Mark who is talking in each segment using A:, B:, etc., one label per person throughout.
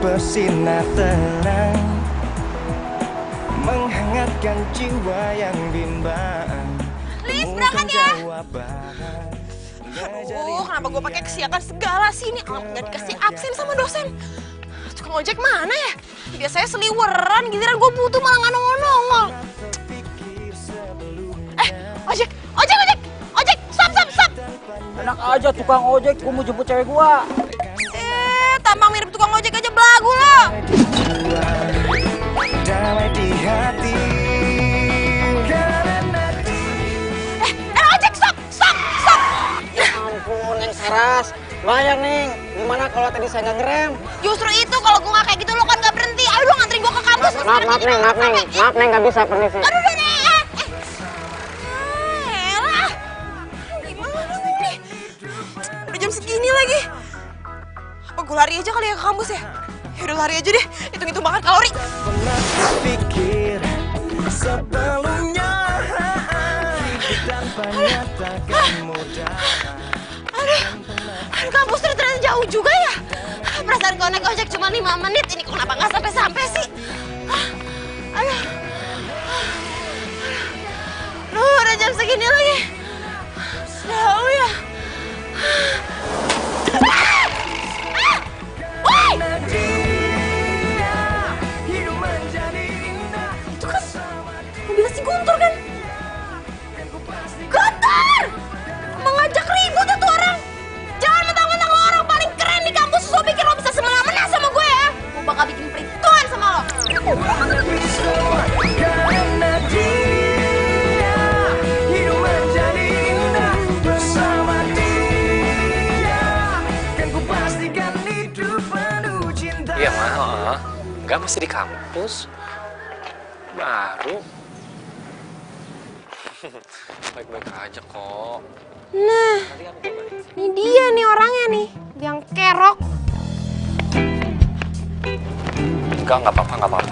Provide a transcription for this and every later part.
A: bersinar terang, menghangatkan jiwa yang bimbang.
B: Lis, berangkat ya. Kenapa gue pakai kesiakan segala sih ini? Nggak dikasih absen sama dosen. Tukang ojek mana ya? Biasanya seliweran, giliran gue butuh malah nggak nongol-nongol. Ojek, stop.
C: Enak aja tukang ojek, gue mau jemput cewek gua.
B: Tampang mirip tukang ojek aja belagu lo.
A: Damai di hati.
B: Ojek, stop.
C: Ya ampun, Neng Saras. Bayang, Neng. Gimana kalau tadi saya nggak ngerem?
B: Justru itu kalau gue nggak kayak gitu lo kan nggak berhenti. Ayo dong nganterin gue ke kampus.
C: Maaf, Neng, nggak bisa permisi.
B: Aduh, Neng. Elah. Gimana nih? Udah jam segini lagi. Apa gue lari aja kali ya ke kampus ya? Yaudah lari aja deh. Hitung-hitung makan kalori.
A: Pernah terpikir sebelumnya hidup tanpa nyatakan mudah.
B: Aduh, kampus tuh ternyata jauh juga ya. Perasaan kalau naik ojek cuma 5 menit. Ini kok kenapa nggak sampai-sampai sih? Aduh. Aduh, udah jam segini lagi. Jauh ya. Woi! Itu kan mobil si Guntur kan? Guntur! Mengajak ribut itu orang. Jangan mentang-mentang lo orang paling keren di kampus. Lo pikir lo bisa semena-mena sama gue ya? Gue bakal bikin perhitungan sama lo.
A: Karena dia hidup menjadi indah bersama dia, kan ku pastikan hidup penuh cinta.
D: Iya mah, enggak masih di kampus. Baru. Baik-baik aja kok.
B: Nah, ini dia nih orangnya nih, yang kerok.
D: Enggak apa-apa.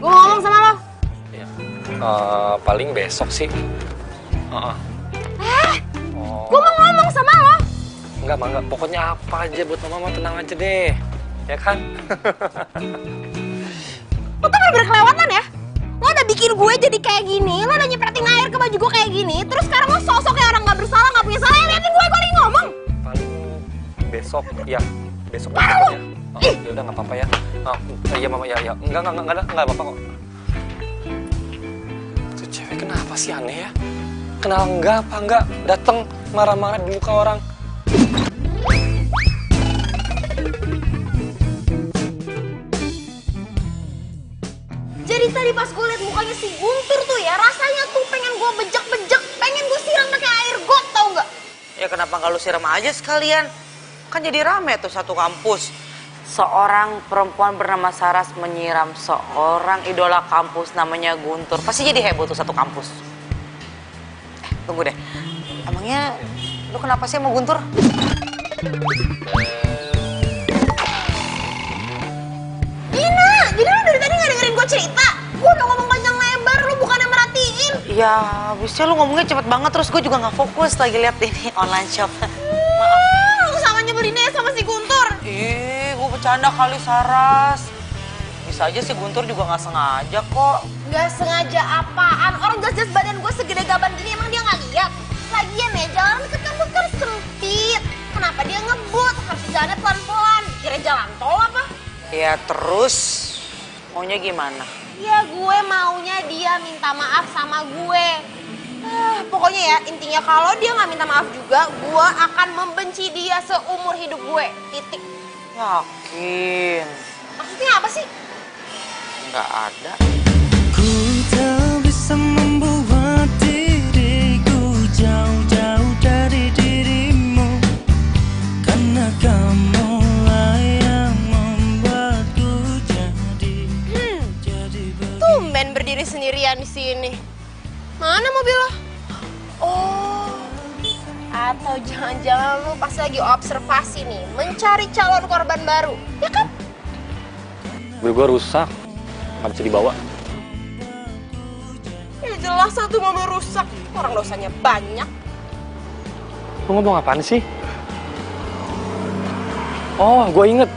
B: Gue ngomong sama lo.
D: Iya. Paling besok sih.
B: Gue mau ngomong sama lo.
D: Enggak. Pokoknya apa aja buat mama tenang aja deh. Ya kan?
B: Lo tuh bener-bener kelewatan ya. Lo udah bikin gue jadi kayak gini, lo udah nyepretin air ke baju gue kayak gini, terus sekarang lo sosok kayak orang gak bersalah, gak punya salah, yang liatin gue lagi ngomong.
D: Paling besok, ya. Besok
B: Mana
D: aja.
B: lu?
D: Ya udah nggak apa-apa ya. Iya mama ya. Enggak apa-apa kok. Tuh cewek kenapa sih aneh ya? Kenal enggak datang marah-marah di muka orang.
B: Jadi tadi pas gue liat mukanya si Guntur tuh ya, rasanya tuh pengen gue bejek-bejek, pengen gue siram pakai air got, tau nggak?
E: Ya kenapa nggak lu siram aja sekalian? Kan jadi rame tuh satu kampus. Seorang perempuan bernama Saras menyiram seorang idola kampus namanya Guntur. Pasti jadi heboh tuh satu kampus. Tunggu deh. Emangnya lu kenapa sih sama Guntur?
B: Jadi lu dari tadi nggak dengerin gue cerita? Gue udah ngomong panjang lebar, lu bukannya merhatiin.
E: Ya, habisnya lu ngomongnya cepet banget terus gue juga nggak fokus lagi lihat ini online shop. Maaf.
B: Lu sama nyebelinnya sama si Guntur.
E: Gue bercanda kali Saras. Bisa aja si Guntur juga nggak sengaja kok.
B: Gak sengaja apaan? Orang jelas-jelas badan gue segede gaban gini, emang dia nggak lihat? Lagian ya, jalan ke kampus kan sempit. Kenapa dia ngebut? Harus jalannya pelan-pelan. Kira jalan tol apa?
E: Ya terus maunya gimana?
B: Ya gue maunya dia minta maaf sama gue. Pokoknya ya intinya kalau dia nggak minta maaf juga, gue akan membenci dia seumur hidup gue. Titik.
E: Yakin?
B: Maksudnya apa sih?
E: Nggak ada.
A: Ku tak bisa membuat diriku jauh-jauh dari dirimu, karena kamulah yang membuatku jadi
B: Tumben berdiri sendirian di sini. Mana mobil lo? Oh, atau jangan-jangan lu pas lagi observasi nih, mencari calon korban baru, ya kan?
D: Mobil gue rusak, nggak bisa dibawa.
B: Ya jelas satu mobil rusak, orang dosanya banyak.
D: Lu ngomong apaan sih? Oh, gue inget.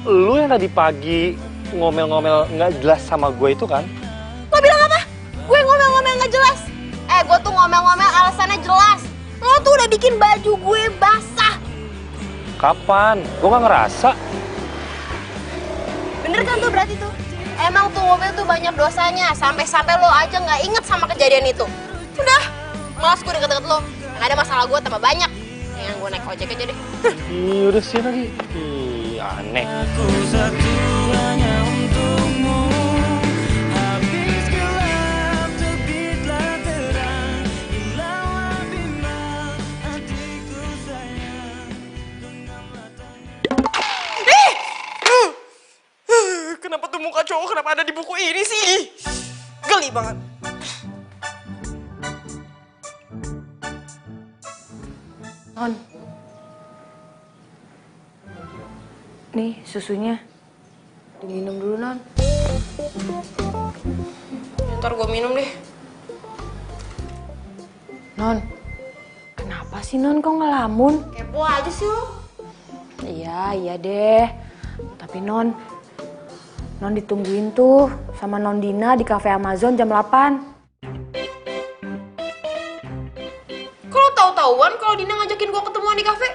D: lu yang tadi pagi ngomel-ngomel nggak jelas sama gue itu kan?
B: Lo bilang apa? Gue ngomel-ngomel nggak jelas. Gue tuh ngomel-ngomel alasannya jelas. Lo tuh udah bikin baju gue basah.
D: Kapan? Gue nggak ngerasa.
B: Bener kan tuh berarti tuh? Emang tuh mobil tuh banyak dosanya. Sampai-sampai lo aja nggak inget sama kejadian itu. Udah, malas gue deket-deket lo. Yang ada masalah gue tambah banyak. Yang gue naik ojek aja deh.
D: Ih, udah sih lagi. Ih, aneh.
A: Aku satu hanya untukmu. Habis gelap terbitlah terang. Hilanglah bimbang hatiku sayang.
F: Kenapa tuh muka cowok kenapa ada di buku ini sih? Geli banget.
E: Non. Nih susunya. Diminum dulu, Non.
B: Ntar gue minum deh.
E: Non. Kenapa sih, Non? Kok ngelamun?
B: Kepo aja sih lo.
E: Iya deh. Tapi Non ditungguin tuh sama Non Dina di cafe Amazon jam 8.
B: Kalau tahu-tahuan kalau Dina ngajakin gue ketemuan di kafe.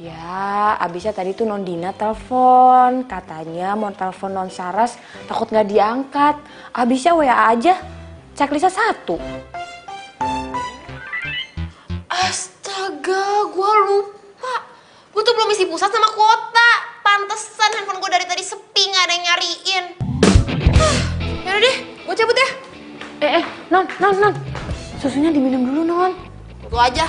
E: Ya, abisnya tadi tuh Non Dina telepon. Katanya mau telepon Non Saras, takut nggak diangkat. Abisnya WA aja, checklistnya 1.
B: Astaga, gue lupa. Gue tuh belum isi pusat sama kuota. Pantesan handphone gue dari tadi sepi, nggak ada yang nyariin. Yaudah deh, gue cabut ya.
E: Non. Susunya diminum dulu, Non.
B: Lu aja.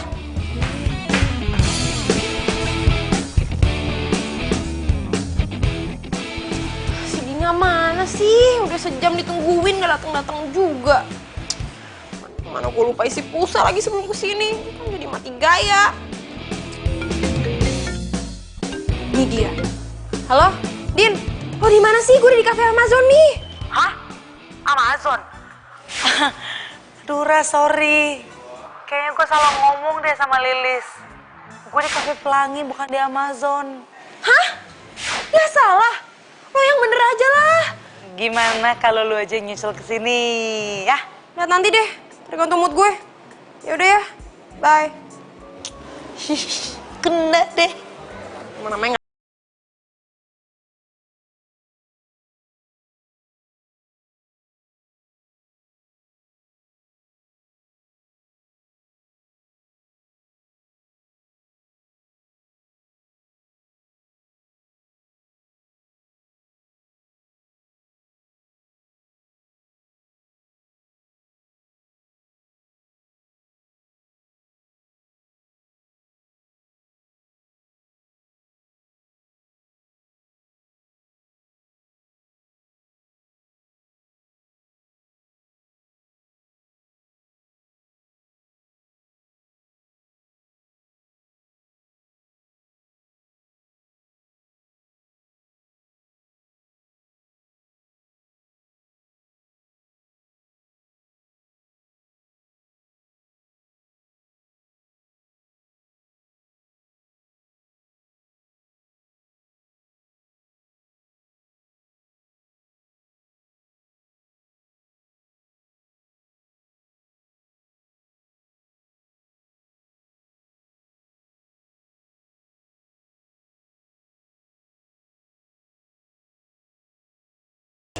B: Si Dina mana sih? Udah sejam ditungguin gak datang-datang juga. Mana gue lupa isi pulsa lagi sebelum kesini. Kan jadi mati gaya. Ini dia. Halo, Din. Lo di mana sih? Gue udah di cafe Amazon nih.
E: Hah? Amazon? Dura, sorry. Kayaknya gue salah ngomong deh sama Lilis. Gue di Cafe Pelangi, bukan di Amazon.
B: Hah? Gak salah. Lo yang bener aja lah.
E: Gimana kalau lu aja nyusul ke sini, ya?
B: Lihat nanti deh, tergantung mood gue. Yaudah ya, bye.
E: Kena deh.
B: Namanya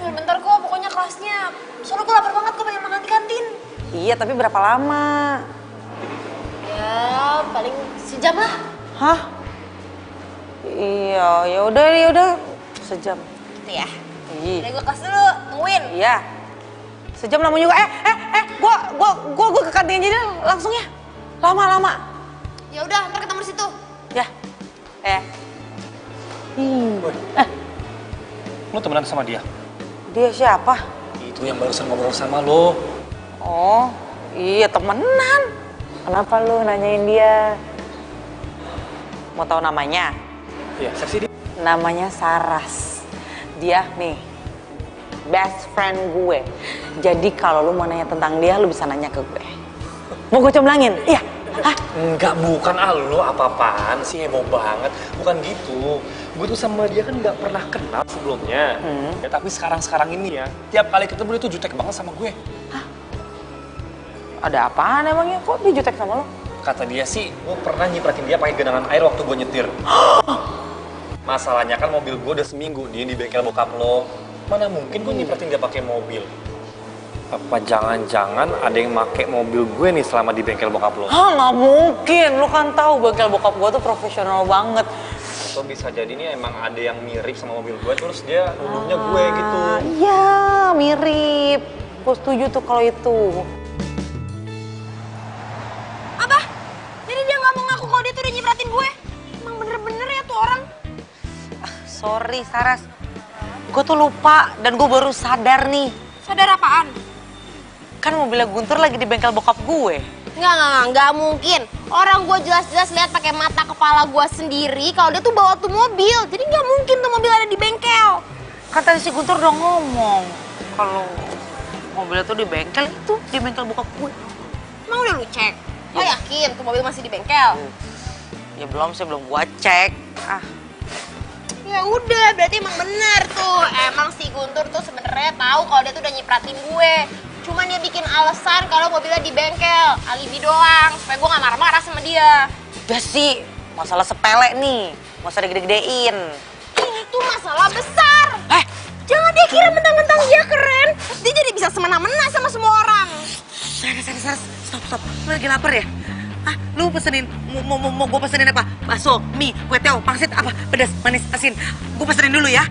B: bentar kok, pokoknya kelasnya. Soalnya gue lapar banget, gue pengen makan di kantin.
E: Iya, tapi berapa lama?
B: Ya, paling sejam lah.
E: Hah? Iya, ya udah sejam.
B: Gitu ya.
E: Iya.
B: Udah gue kelas dulu, tungguin.
E: Iya. Sejam lama juga. Gua ke kantin aja deh langsung ya. Lama.
B: Ya udah, ntar ketemu di situ.
E: Ya.
D: Lo temenan sama dia?
E: Dia siapa?
D: Itu yang barusan ngobrol sama lo.
E: Oh, iya temenan. Kenapa lu nanyain dia? Mau tahu namanya?
D: Iya, seksi dia.
E: Namanya Saras. Dia nih, best friend gue. Jadi kalau lu mau nanya tentang dia, lu bisa nanya ke gue. Mau gue comblangin? Iya. Hah?
D: Enggak, bukan lo apa-apaan sih, heboh banget. Bukan gitu. gue tuh sama dia kan nggak pernah kenal sebelumnya. Ya tapi sekarang ini ya, tiap kali ketemu dia tuh jutek banget sama gue.
E: Ada apaan emangnya? Kok dia jutek sama lo?
D: Kata dia sih, gue pernah nyipratin dia pakai genangan air waktu gue nyetir. Masalahnya kan mobil gue udah seminggu di bengkel bokap lo. Mana mungkin gue nyipratin dia pakai mobil? Apa jangan-jangan ada yang make mobil gue nih selama di bengkel bokap lo?
E: Hah, nggak mungkin. Lo kan tahu bengkel bokap gue tuh profesional banget.
D: Atau bisa jadi nih emang ada yang mirip sama mobil gue, terus dia nuduhnya gue gitu.
E: Iya, mirip. Gue setuju tuh kalau itu.
B: Apa? Jadi dia nggak mau ngaku kalau dia tuh udah nyipratin gue? Emang bener-bener ya tuh orang?
E: Sorry, Saras. Gue tuh lupa dan gue baru sadar nih.
B: Sadar apaan?
E: Kan mobilnya Guntur lagi di bengkel bokap gue.
B: Nggak mungkin. Orang gue jelas-jelas lihat pakai mata kepala gue sendiri kalau dia tuh bawa tuh mobil. Jadi nggak mungkin tuh mobil ada di bengkel.
E: Kan tadi si Guntur udah ngomong kalau mobilnya tuh di bengkel itu, di bengkel bokap gue.
B: Emang udah lu cek? Lo yakin tuh mobil masih di bengkel?
E: Ya belum sih, belum gua cek.
B: Ya udah, berarti emang bener tuh. Emang si Guntur tuh sebenarnya tahu kalau dia tuh udah nyipratin gue. Cuman dia bikin alasan kalau mobilnya di bengkel, alibi doang, supaya gue nggak marah-marah sama dia.
E: Udah sih, masalah sepele nih, nggak usah digede-gedein.
B: Itu masalah besar. Jangan dia kira mentang-mentang dia keren, terus dia jadi bisa semena-mena sama semua orang.
E: Saras, stop. Lu lagi lapar ya? Lu pesenin, mau gue pesenin apa? Bakso, mie, kue teo, pangsit, apa? Pedas, manis, asin. Gue pesenin dulu ya.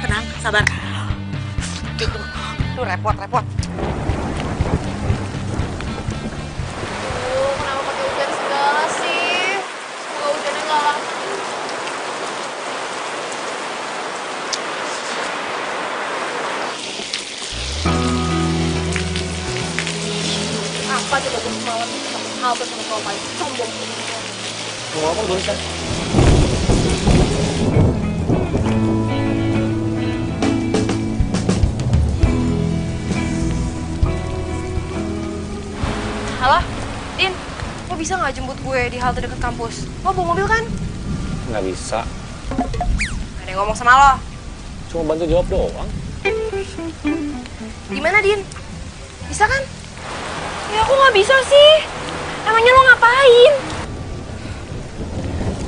E: Tenang, sabar. Tuh repot.
B: Kenapa pakai hujan segala sih? Semoga hujannya nggak lama. Apa coba gue semalam sahabat sama cowok paling sombong.
D: Mau apa gue kan?
G: Halo, Din, lo bisa nggak jemput gue di halte dekat kampus? Lo bawa mobil kan?
D: Nggak bisa.
G: Ada yang ngomong sama lo.
D: Cuma bantu jawab doang.
G: Gimana, Din? Bisa kan? Ya aku nggak bisa sih. Emangnya lo ngapain?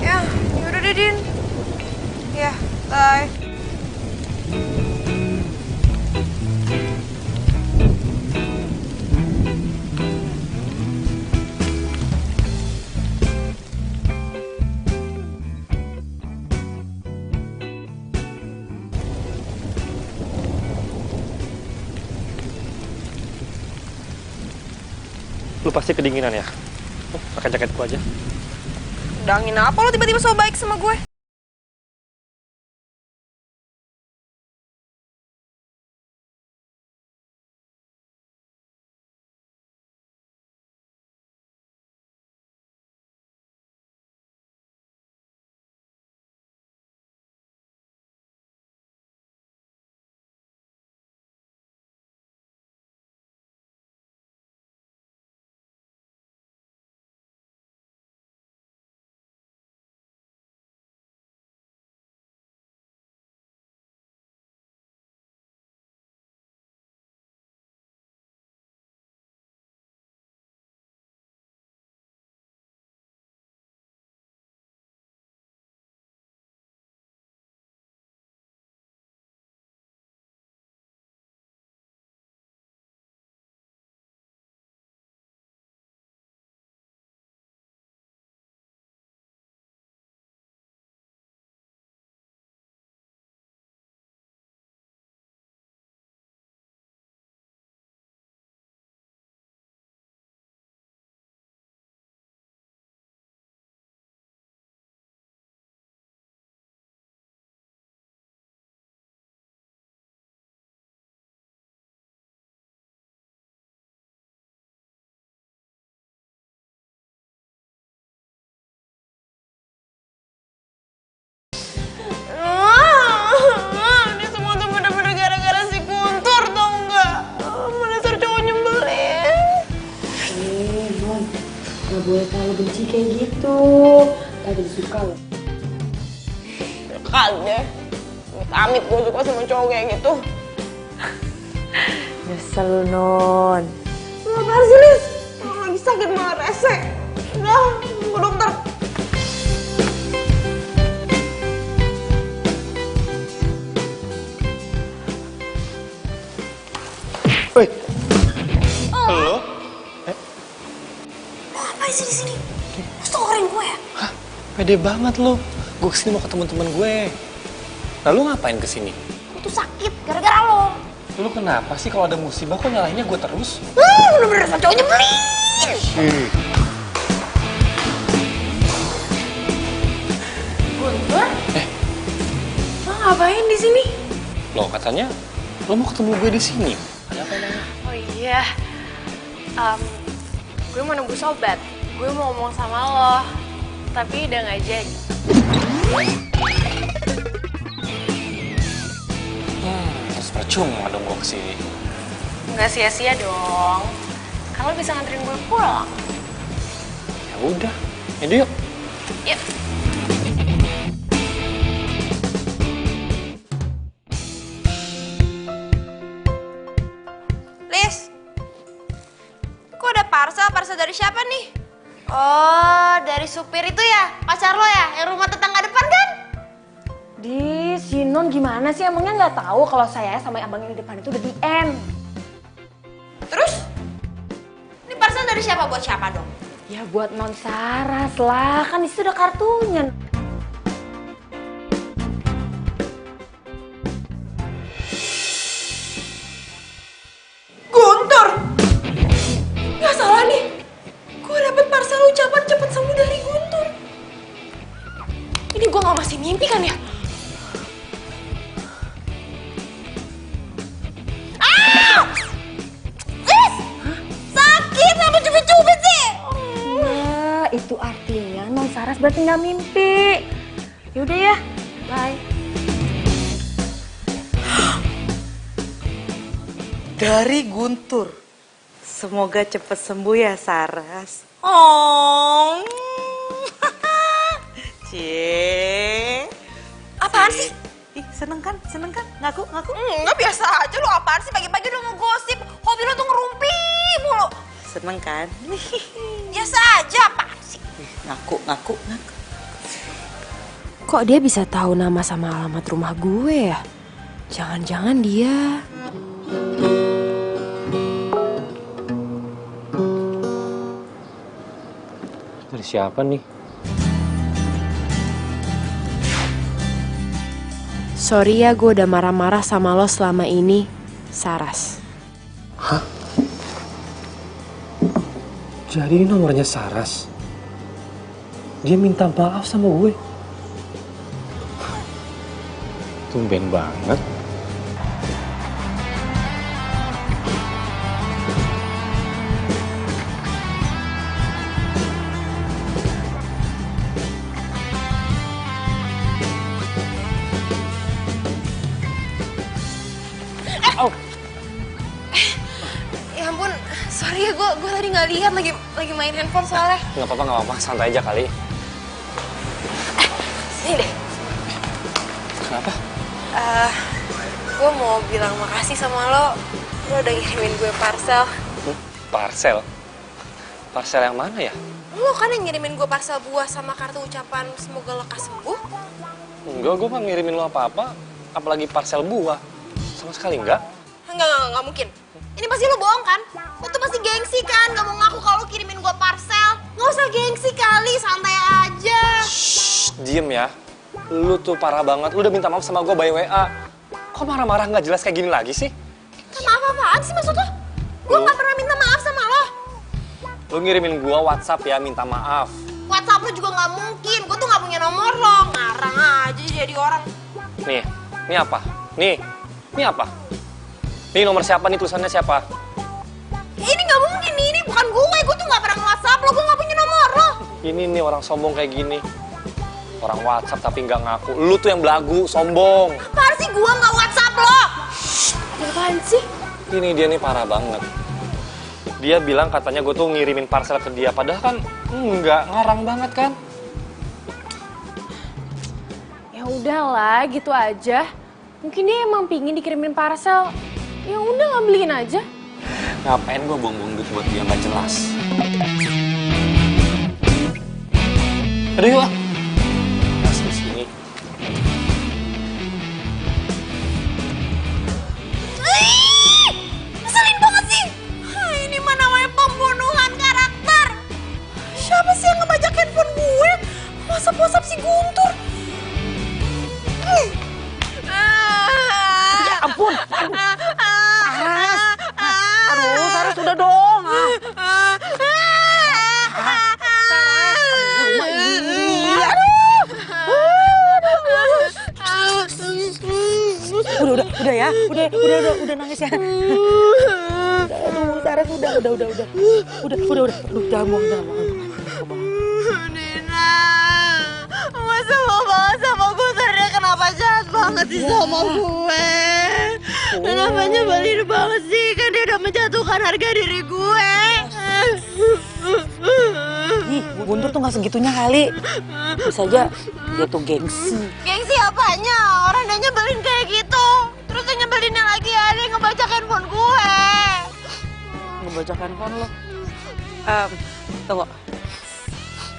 G: Ya, yaudah deh, Din. Ya, bye.
D: Lu pasti kedinginan ya? Pakai jaketku aja.
G: Udah angin apa lo tiba-tiba so baik sama gue?
B: Ini semua tuh bener-bener gara-gara si Guntur, tau nggak? Dasar cowok nyebelin.
H: Bon, gak boleh terlalu benci kayak gitu. Gak ada suka loh.
E: Kagak
B: amit gue suka sama cowok kayak gitu.
G: Nyesel lu, Non.
B: Lu apaan sih, Lis? Orang lagi sakit malah rese. Udah, gue dokter.
D: Woi. Halo?
B: Lo ngapain sih di sini? Lo storin gue ya?
D: Hah? Pede banget lu. Gue kesini mau ketemu temen gue. Lalu ngapain kesini?
B: Gue tuh sakit gara-gara lo.
D: Lu kenapa sih kalau ada musibah kok nyalahinnya gue terus?
B: Bener-bener sama cowok nyebelin.
G: Guntur? Lo ngapain di sini?
D: Loh katanya lo mau ketemu gue di sini. Ada apa emangnya?
G: Oh iya. Gue mau nunggu sobat. Gue mau ngomong sama lo. Tapi udah nggak jadi.
D: Terus percuma dong gue kesini.
G: Nggak sia-sia dong. Kan lo bisa nganterin gue pulang.
D: Ya udah, ini yuk.
G: Yuk.
B: Lis, kok ada parcel? Parcel dari siapa nih? Oh, dari supir itu ya? Pacar lo ya? Yang rumah tetangga depan kan?
G: Di si Non gimana sih? Emangnya nggak tahu kalau saya sama abang yang di depan itu udah di end.
B: Terus? Ini parcel dari siapa buat siapa dong?
G: Ya buat Non Saras lah, kan disitu ada kartunya.
B: Guntur! Nggak salah nih. Gue dapet parcel ucapan cepet sembuh dari Guntur.
G: Ini gue nggak masih mimpi kan ya?
B: Sakit, apa cubit-cubit sih?
G: Nah, itu artinya Non Saras berarti nggak mimpi. Yaudah ya, bye.
E: Dari Guntur. Semoga cepet sembuh ya, Saras.
B: Oh.
E: Cie.
B: Apaan sih?
E: Ih, seneng kan? Seneng kan? Ngaku, ngaku.
B: Enggak, biasa aja lu. Apaan sih pagi-pagi lu mau gosip? Hobi lu tuh ngerumpi mulu.
E: Seneng kan?
B: Biasa aja, apaan sih?
E: Ngaku, ngaku, ngaku.
G: Kok dia bisa tahu nama sama alamat rumah gue ya? Jangan-jangan dia...
D: Dari siapa nih?
G: Sorry ya gue udah marah-marah sama lo selama ini, Saras.
D: Hah? Jadi ini nomornya Saras? Dia minta maaf sama gue? Tumben banget.
G: Ya ampun, sorry ya gue tadi nggak lihat lagi main handphone soalnya.
D: Nggak apa-apa, santai aja kali.
G: Sini deh.
D: Kenapa?
G: Gue mau bilang makasih sama lo udah ngirimin gue parcel.
D: Parcel? Parcel yang mana ya?
G: Lo kan yang ngirimin gue parcel buah sama kartu ucapan semoga lekas sembuh.
D: Enggak, gue nggak ngirimin lo apa-apa. Apalagi parcel buah. Sama sekali enggak.
B: Enggak mungkin. Ini pasti lu bohong kan? Lu tuh pasti gengsi kan? Gak mau ngaku kalau lu kirimin gua parcel. Nggak usah gengsi kali, santai aja.
D: Shh, diem ya. Lu tuh parah banget. Lu udah minta maaf sama gue by WA. Kok marah-marah nggak jelas kayak gini lagi sih?
B: Maaf apaan sih maksud lo? Gua nggak pernah minta maaf sama lo.
D: Lu ngirimin gue WhatsApp ya, minta maaf.
B: WhatsApp lu juga nggak mungkin. Gua tuh nggak punya nomor lo. Ngarang aja jadi orang.
D: Nih, ini apa? Nih, ini apa? Nih nomor siapa nih, tulisannya siapa?
B: Ini nggak mungkin nih. Ini bukan gue. Gua tuh nggak pernah nge-WhatsApp lo. Gua nggak punya nomor lo.
D: Ini nih orang sombong kayak gini. Orang WhatsApp tapi nggak ngaku. Lu tuh yang belagu, sombong.
B: Apaan sih gua nggak WhatsApp lo?
G: Apaan sih?
D: Ini dia nih parah banget. Dia bilang katanya gue tuh ngirimin parcel ke dia. Padahal kan nggak, ngarang banget kan?
G: Ya udahlah, gitu aja. Mungkin dia emang pingin dikirimin parcel. Ya udah ngambilin aja.
D: Ngapain gue buang-buang duit buat dia nggak jelas? Aduh yuk. Masih di sini.
B: Ngeselin banget sih. Ini mah namanya pembunuhan karakter. Siapa sih yang ngebajak handphone gue? WhatsApp si Guntur.
E: Ya ampun. Aduh, Saras udah dong. Udah ya, udah nangis ya. Aduh, Saras udah, jangan bohong.
B: Dina, masa mau banget sama Guntur, dia kenapa jahat banget sih sama gue? Kenapa nyebelin banget sih, kan dia udah menjatuhkan harga diri gue.
E: Ih, Guntur tuh gak segitunya kali. Bisa aja dia tuh gengsi.
B: Gengsi apanya? Orang dia nyebelin kayak gitu. Terus dia nyebelinnya lagi ada yang ngebajak handphone gue.
E: Ngebajak handphone lo. Tunggu.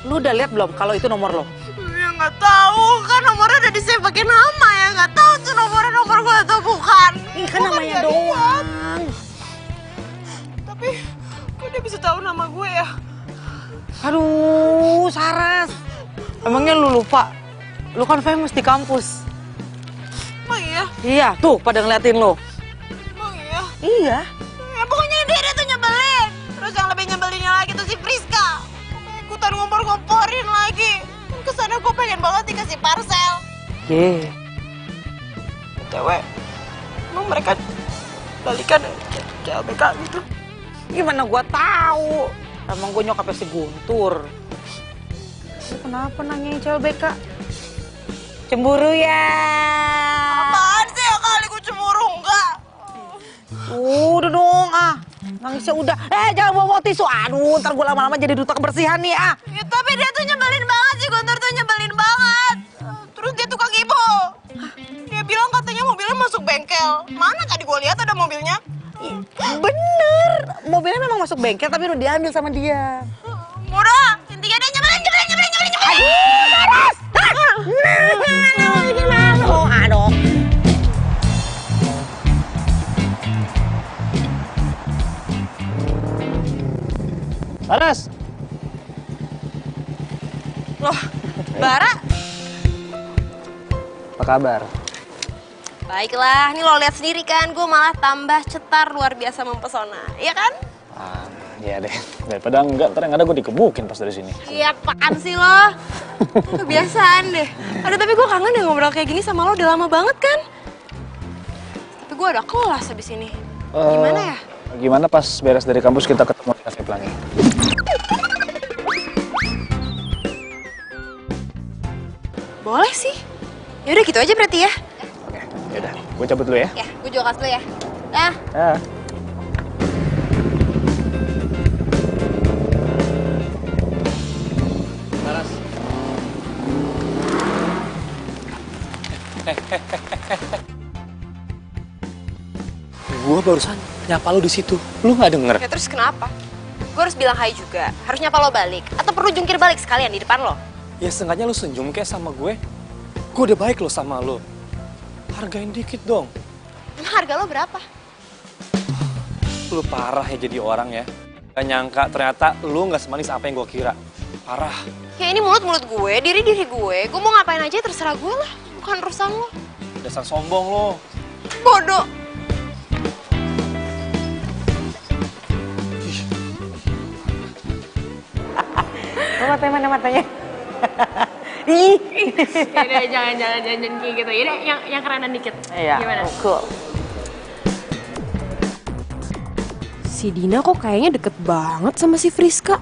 E: Lu udah lihat belum kalau itu nomor lo?
B: Ya nggak tahu, kan nomornya udah di-save pakai nama ya. Nggak tahu tuh nomor gue atau bukan.
E: Ini kan namanya doang.
B: Tapi kok dia bisa tahu nama gue ya?
E: Aduh, Saras. Emangnya lu lupa? Lu kan famous di kampus.
B: Emang iya?
E: Iya, tuh pada ngeliatin lo.
B: Emang iya?
E: Iya.
B: Ya pokoknya dia tuh nyebelin. Terus yang lebih nyebelinnya lagi tuh si Friska. Ikutan ngompor-ngomporin lagi. Kesana gue pengen banget dikasih parcel.
E: Ye.
B: BTW, emang mereka balikan ke LBK gitu?
E: Gimana gua tahu? Emang gue nyokapnya si Guntur. Lu kenapa nanyain CLBK? Cemburu ya?
B: Apaan sih ya kali gue cemburu enggak?
E: Udah dong nangisnya udah. Jangan bawa tisu. Aduh, ntar gue lama-lama jadi duta kebersihan nih
B: Ya, tapi dia tuh nyebelin banget sih, Guntur tuh nyebelin banget. Terus dia tukang ibu. Dia bilang katanya mobilnya masuk bengkel. Mana tadi gue lihat ada mobilnya?
E: Bener, mobilnya memang masuk bengkel tapi udah diambil sama dia.
B: Udah, intinya dia nyebelin.
E: Aduh, Saras! Aduh.
C: Saras.
B: Loh, Bara?
C: Apa kabar?
B: Baiklah, ini lo lihat sendiri kan, gue malah tambah cetar luar biasa mempesona, iya kan?
C: Iya deh. Daripada enggak, ntar yang ada gue dikebukin pas dari sini.
B: Iya, apaan sih lo? Kebiasaan deh. Aduh, tapi gue kangen deh ngobrol kayak gini sama lo, udah lama banget kan? Tapi gue ada kelas habis ini. Gimana ya?
C: Gimana pas beres dari kampus kita ketemu di Cafe Pelangi?
B: Boleh sih. Yaudah gitu aja berarti ya.
C: Oke, yaudah. Gue cabut dulu ya.
B: Ya, gue juga kelas dulu ya. Dah.
C: Ya.
D: Saras. Gua barusan nyapa lu di situ. Lu nggak denger?
B: Ya terus kenapa? Gue harus bilang hai juga. Harus nyapa lo balik. Atau perlu jungkir balik sekalian di depan lo?
D: Ya sengaja lu senyum kayak sama gue. Gue udah baik lo sama lo. Hargain dikit dong.
B: Emang harga lo berapa?
D: Lu parah ya jadi orang ya. Gak nyangka ternyata lu gak semanis apa yang gue kira. Parah.
B: Ya ini mulut-mulut gue, diri-diri gue. Gue mau ngapain aja terserah gue lah. Bukan urusan lo.
D: Dasar sombong lo.
B: Bodoh.
E: Mana matanya? Ih.
G: Yaudah, jangan kayak gitu. Yaudah, yang kerenan dikit.
E: Iya,
G: Gimana?
E: cool.
G: Si Dina kok kayaknya deket banget sama si Friska.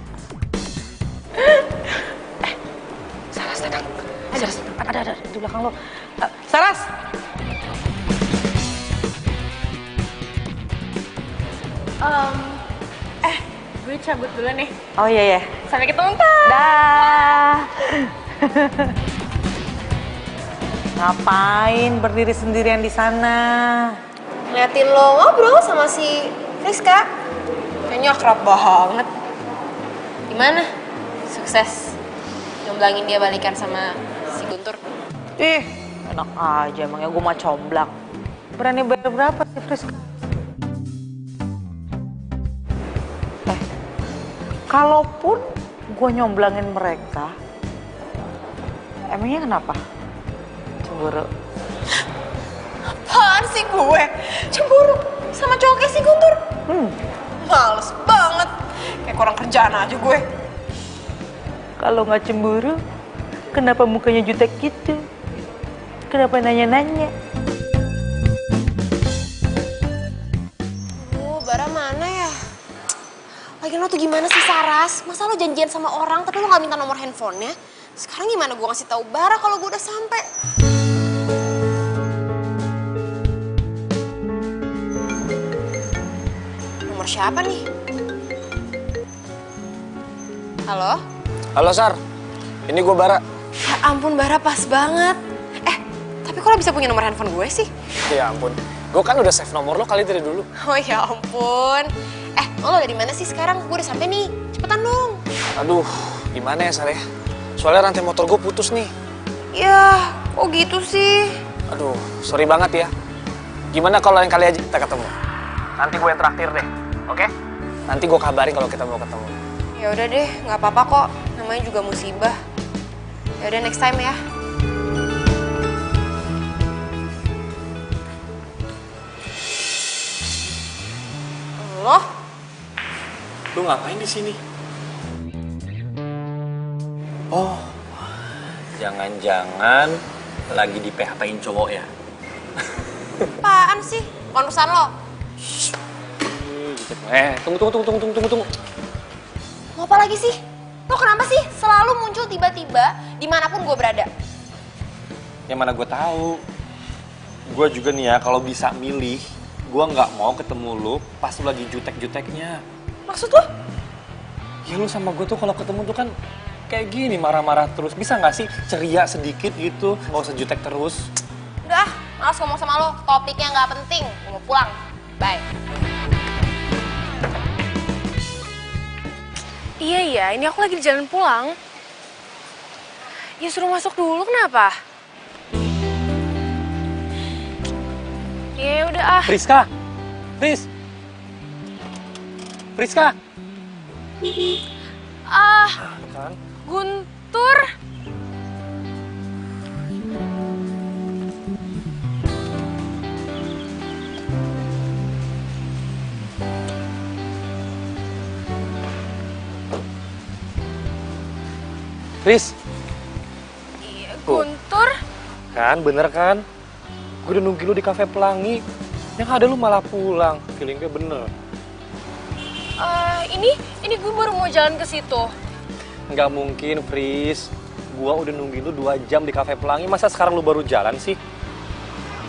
E: Saras datang. Saras, ada di belakang lo. Saras.
G: Gue cabut dulu nih.
E: Oh iya.
G: Sampai ketemu kan?
E: Dah. Ngapain berdiri sendirian di sana?
G: Ngeliatin lo ngobrol sama si Rizka. Kayaknya akrab banget. Gimana? Sukses nyomblangin dia balikan sama si Guntur?
E: Ih, enak aja emangnya gue mah comblang. Berani bayar berapa sih Friska? Kalaupun gue nyomblangin mereka, emangnya kenapa? Cemburu.
G: Apaan sih gue? Cemburu sama cowoknya si Guntur? Males banget. Kayak kurang kerjaan aja gue.
E: Kalau nggak cemburu, kenapa mukanya jutek gitu? Kenapa nanya-nanya?
G: Bara mana ya? Lagian lo tuh gimana sih Saras? Masa lo janjian sama orang tapi lo gak minta nomor handphonenya? Sekarang gimana gue ngasih tahu Bara kalau gue udah sampai? Nomor siapa nih? Halo?
C: Halo Sar, ini gue Bara.
G: Ya ampun Bara, pas banget. Tapi kok lo bisa punya nomor handphone gue sih?
C: Ya ampun, gue kan udah save nomor lo kali dari dulu.
G: Oh ya ampun. Lo dari mana sih sekarang? Gue udah sampai nih. Cepetan dong.
C: Aduh, gimana ya Sar ya? Soalnya rantai motor gue putus nih.
G: Ya, kok gitu sih?
C: Aduh, sorry banget ya. Gimana kalau lain kali aja kita ketemu? Nanti gue yang traktir deh, oke? Nanti gue kabarin kalau kita mau ketemu.
G: Ya udah deh, nggak apa-apa kok. Namanya juga musibah. Ya udah next time ya. Loh?
D: Lu ngapain di sini? Oh, jangan-jangan lagi di PHP-in cowok ya?
G: Apaan sih? Urusan lo?
D: Tunggu.
G: Mau apa lagi sih? Lo kenapa sih selalu muncul tiba-tiba dimanapun gue berada?
D: Yang mana gue tahu. Gue juga nih ya, kalau bisa milih, gue nggak mau ketemu lu pas lu lagi jutek-juteknya.
G: Maksud lo?
D: Ya lu sama gue tuh kalau ketemu tuh kan kayak gini, marah-marah terus. Bisa nggak sih ceria sedikit gitu, nggak usah jutek terus.
G: Udah, malas ngomong sama lo. Topiknya nggak penting. Gue mau pulang. Bye.
I: Iya, ini aku lagi di jalan pulang. Ya suruh masuk dulu, kenapa? Ya udah ah.
D: Friska! Kan?
I: Guntur.
D: Fris,
I: Iya, Guntur.
D: kan bener kan? Gue udah nungguin lu di kafe Pelangi. Yang ada lu malah pulang. Feeling gue bener.
I: Ini gue baru mau jalan ke situ.
D: Nggak mungkin, Fris. Gua udah nungguin lu 2 jam di kafe Pelangi. Masa sekarang lu baru jalan sih?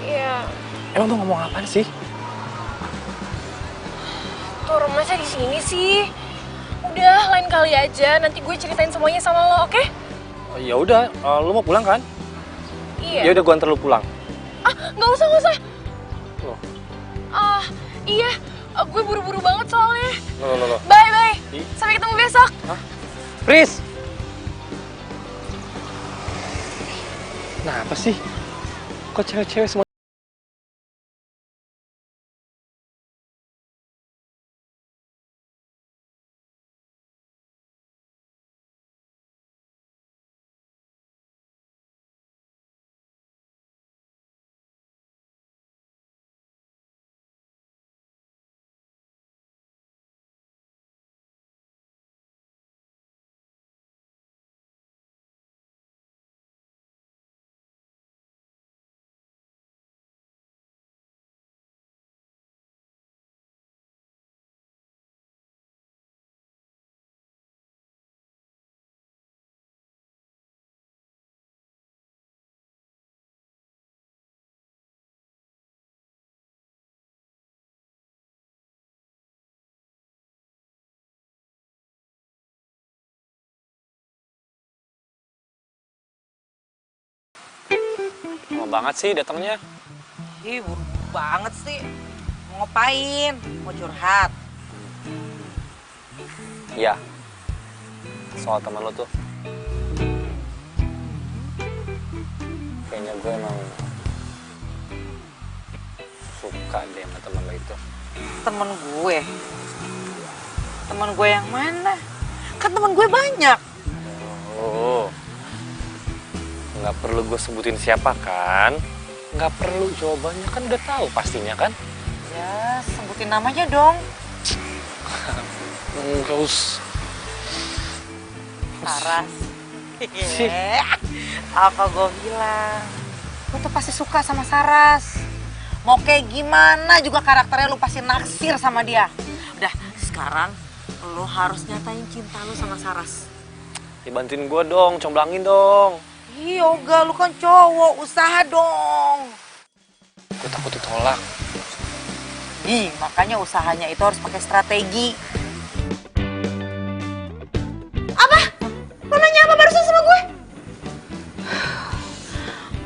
I: Iya.
D: Emang tuh ngomong apaan sih?
I: Tur, masa di sini sih? Udah, lain kali aja. Nanti gue ceritain semuanya sama lo, oke?
D: Oh, ya udah, lu mau pulang kan?
I: Iya.
D: Ya udah, gua antar lu pulang.
I: Nggak usah.
D: Loh.
I: Iya. Gue buru-buru banget soalnya.
D: Loh.
I: Bye. Sampai ketemu besok.
D: Hah? Fris! Nah, apa sih? Kok cewek-cewek semua
C: Lama banget sih datangnya.
E: Ih, buru-buru banget sih. Mau ngapain? Mau curhat?
C: Iya. Soal teman lo tuh. Kayaknya gue emang suka deh sama teman lo itu.
E: Temen gue? Temen gue yang mana? Kan temen gue banyak.
C: Oh, nggak perlu gue sebutin siapa kan? Nggak perlu, jawabannya kan udah tahu pastinya kan?
E: Ya, sebutin namanya dong.
C: Nggak usah.
E: Saras. Apa gue bilang? Lu tuh pasti suka sama Saras. Mau kayak gimana juga karakternya lu pasti naksir sama dia. Udah, sekarang lu harus nyatain cinta lu sama Saras.
C: Ya bantuin gue dong, comblangin dong.
E: Ih, Yoga, lu kan cowok, usaha dong.
C: Gue takut ditolak.
E: Ih, makanya usahanya itu harus pakai strategi.
G: Apa? Lo nanya apa barusan sama gue?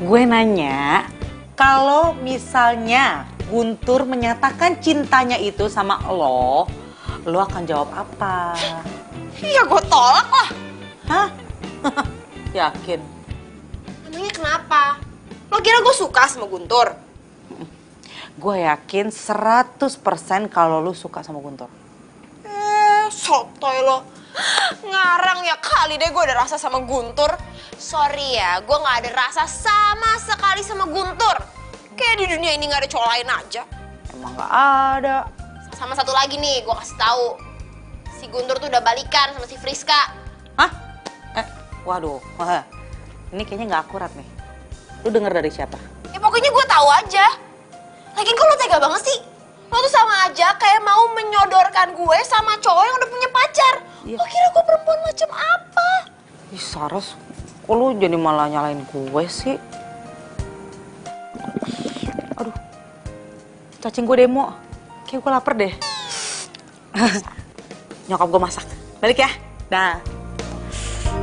E: Gue nanya, kalau misalnya Guntur menyatakan cintanya itu sama lo akan jawab apa?
G: Iya gue tolak lah.
E: Hah? Yakin?
G: Emangnya kenapa? Lo kira gue suka sama Guntur?
E: Gue yakin 100% kalau lu suka sama Guntur.
G: Sotoy lo. Ngarang ya kali deh gue ada rasa sama Guntur. Sorry ya, gue gak ada rasa sama sekali sama Guntur. Kayak di dunia ini gak ada cowok lain aja.
E: Emang gak ada.
G: Sama satu lagi nih, gue kasih tahu. Si Guntur tuh udah balikan sama si Friska.
E: Hah? Waduh. Wah, ini kayaknya gak akurat nih. Lu denger dari siapa?
G: Ya pokoknya gue tahu aja. Lagian kok lo tega banget sih? Lo tuh sama aja kayak mau menyodorkan gue sama cowok yang udah punya pacar.
E: Iya.
G: Lo kira gue perempuan macam apa?
E: Ih, Saras, kok lu jadi malah nyalain gue sih? Aduh, cacing gue demo. Kayak gue lapar deh. Nyokap gue masak. Balik ya. Dah.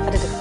E: Aduh, tuh.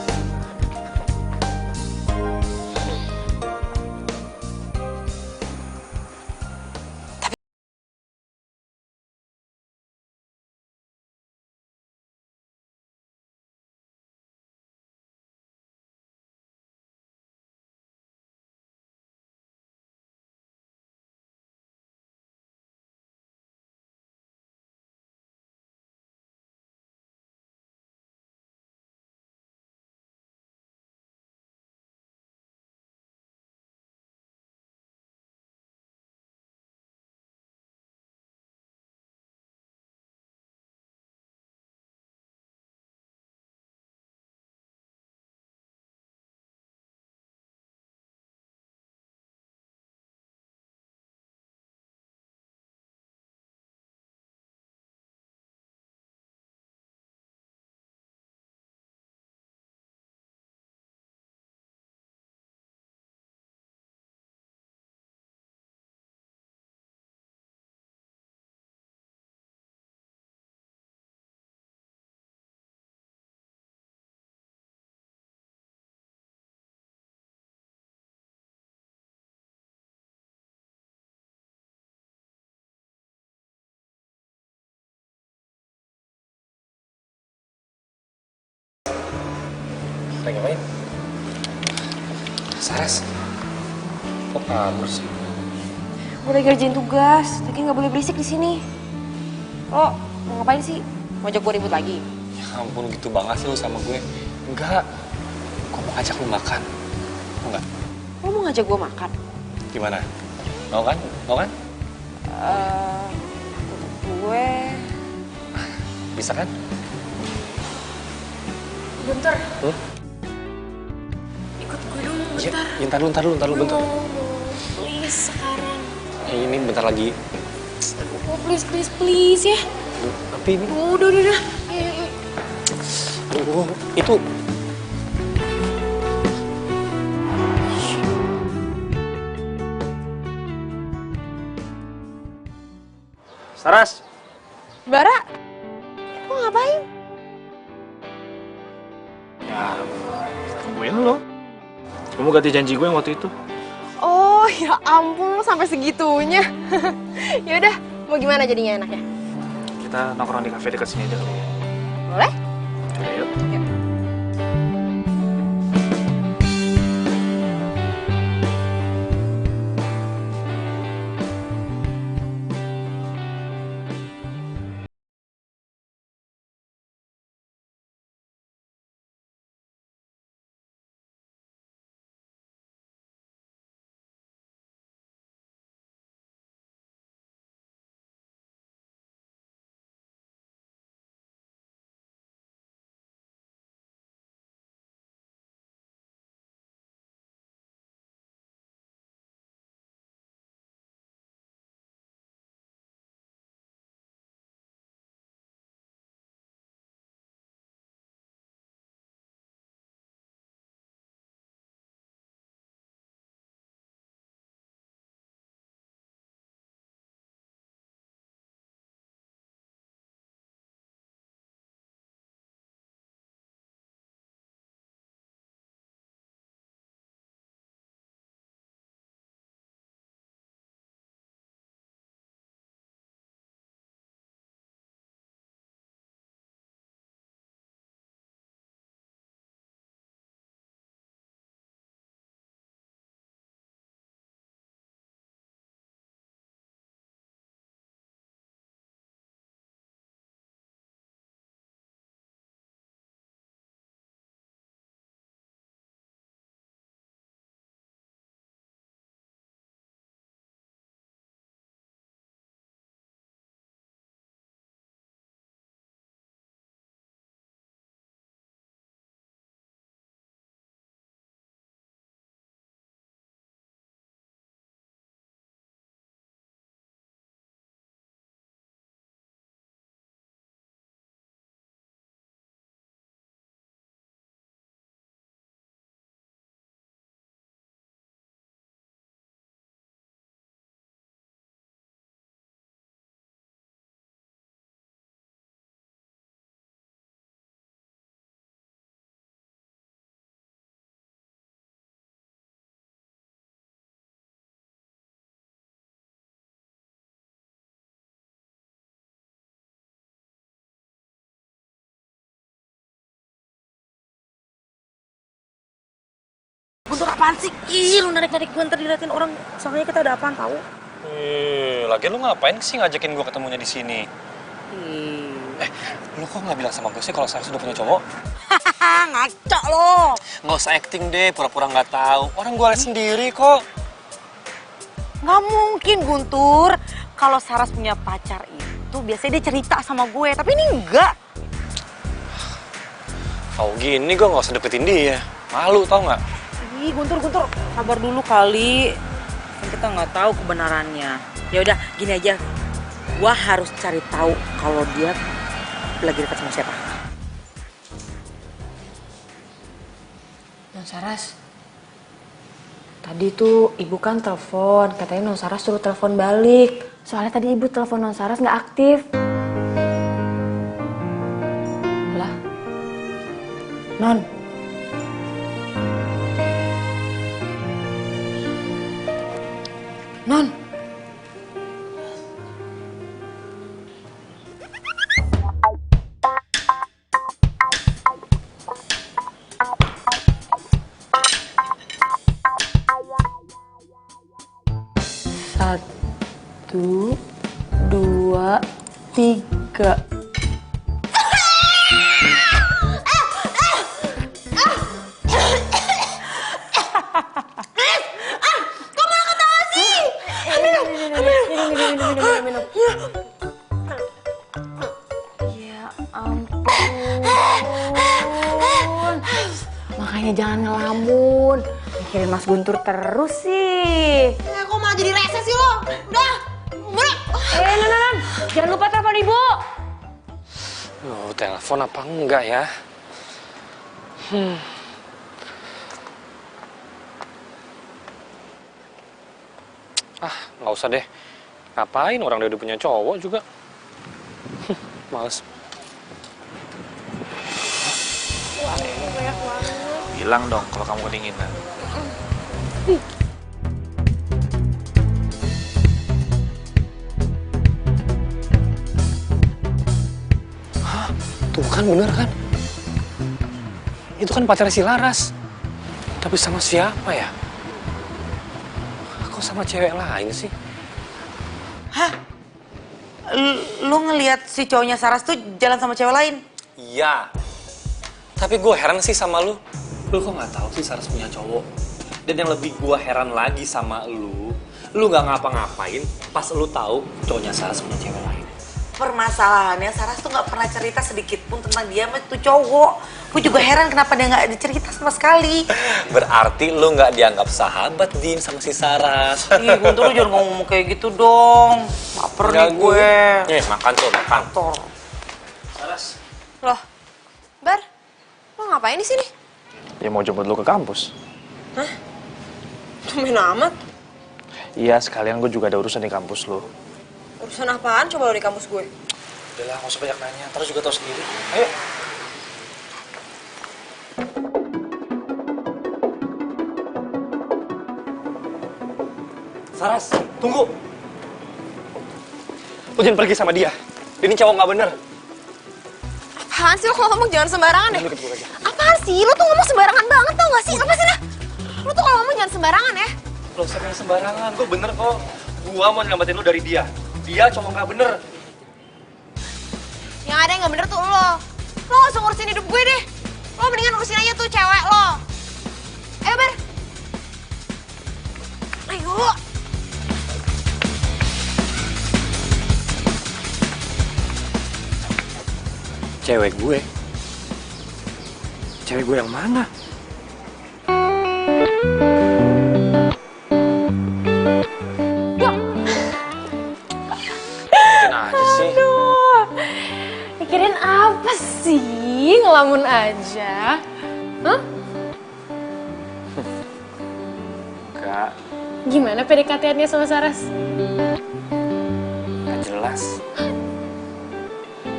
D: Lagi ngapain? Saras, kok kabur sih?
G: Gue lagi ngerjain tugas, lagi nggak boleh berisik di sini. Lo mau ngapain sih? Mau ajak gue ribut lagi?
C: Ya ampun, gitu banget sih lo sama gue. Enggak, gue mau ajak lo makan. Mau nggak?
G: Lo mau ngajak gue makan?
C: Gimana? Mau kan? Mau kan?
G: Gue...
C: Bisa kan?
I: Bentar,
C: Hmm?
I: ikut gue dong bentar.
C: Ya, ntar lu, bentar.
I: Mau, please sekarang.
C: Ini bentar lagi.
I: Oh, please ya.
C: Tapi ini,
I: Udah. Ayo.
C: aduh, itu. Saras.
G: Bara, lo ngapain?
C: Ya, tungguin lo. Kamu ganti janji gue yang waktu itu.
G: Oh ya ampun, sampai segitunya. Ya udah, mau gimana jadinya enaknya?
C: Kita nongkrong di kafe dekat sini aja kali ya.
G: Boleh?
C: Coba yuk.
G: Yuk.
E: Guntur apaan sih? Ih, lu narik-narik gue ntar diliatin orang. Soalnya kita ada apaan tahu?
D: Lagian lu ngapain sih ngajakin gue ketemunya di sini? Lu kok nggak bilang sama gue sih kalau Saras udah punya cowok?
E: Hahaha, ngaco lo.
D: Nggak usah acting deh, pura-pura nggak tahu. Orang gue liat sendiri kok.
E: Nggak mungkin, Guntur. Kalau Saras punya pacar itu biasanya dia cerita sama gue, tapi ini enggak.
D: Tau gini gue nggak usah deketin dia. Malu tau nggak?
E: Ih, Guntur, sabar dulu kali. Kan kita nggak tahu kebenarannya. Ya udah, gini aja. Gua harus cari tahu kalau dia lagi dekat sama siapa.
H: Non Saras, tadi tuh ibu kan telepon, katanya Non Saras suruh telepon balik. Soalnya tadi ibu telepon Non Saras nggak aktif. Lah, Non. Non. Satu, dua, tiga. Minum. Ya ampun. Makanya jangan ngelamun. Mikirin Mas Guntur terus sih.
B: Kok malah jadi rese sih lo? Udah, bener.
H: Non. Jangan lupa telepon ibu.
D: Telepon apa enggak ya? Nggak usah deh. Ngapain orang dia udah punya cowok juga? Males.
C: Bilang dong kalau kamu kedinginan. Tuh kan bener kan? Itu kan pacarnya si Laras. Tapi sama siapa ya? Kok sama cewek lain sih?
E: Hah? Lu ngelihat si cowoknya Saras tuh jalan sama cewek lain?
D: Iya. Tapi gue heran sih sama lu. Lu kok nggak tahu sih Saras punya cowok? Dan yang lebih gue heran lagi sama lu nggak ngapa-ngapain pas lu tahu cowoknya Saras punya cewek lain.
E: Permasalahannya Saras tuh nggak pernah cerita sedikit pun tentang dia sama tuh cowok. Gue juga heran kenapa dia nggak dicerita sama sekali.
D: Berarti lu nggak dianggap sahabat, Din, sama si Saras.
E: Ih, Guntur, lu jangan ngomong kayak gitu dong. Laper nih gue.
D: Makan tuh, makan.
C: Laras.
G: Loh, Bar, lo ngapain di sini?
C: Ya mau jemput lu ke kampus.
G: Hah? Tumben amat.
C: Iya, sekalian gue juga ada urusan di kampus lu.
G: Urusan apaan coba lo di kampus gue?
C: Udahlah, gak usah banyak nanya. Terus juga tahu sendiri. Ayo.
D: Saras, tunggu. Lu jangan pergi sama dia. Dia ini cowok nggak bener.
G: Apaan sih lo kalau ngomong jangan sembarangan deh?
C: Lu ikut gue aja.
G: Apaan sih? Lo tuh ngomong sembarangan banget tau gak sih? Apa sih dah? Lo tuh kalau ngomong jangan sembarangan ya?
D: Lo sering sembarangan. Gue bener kok. Gua mau nyelamatin lu dari dia. Dia cowok nggak bener.
G: Yang ada yang gak bener tuh lo. Lo gak usah ngurusin hidup gue deh. Lo mendingan urusin aja tuh cewek lo. Ayo Bar. Ayo.
C: Cewek gue? Cewek gue yang mana? Bikin aja sih.
I: Mikirin apa sih? Ngelamun aja. Hah?
C: Enggak,
I: Gimana PDKT-annya sama Saras?
C: gak jelas.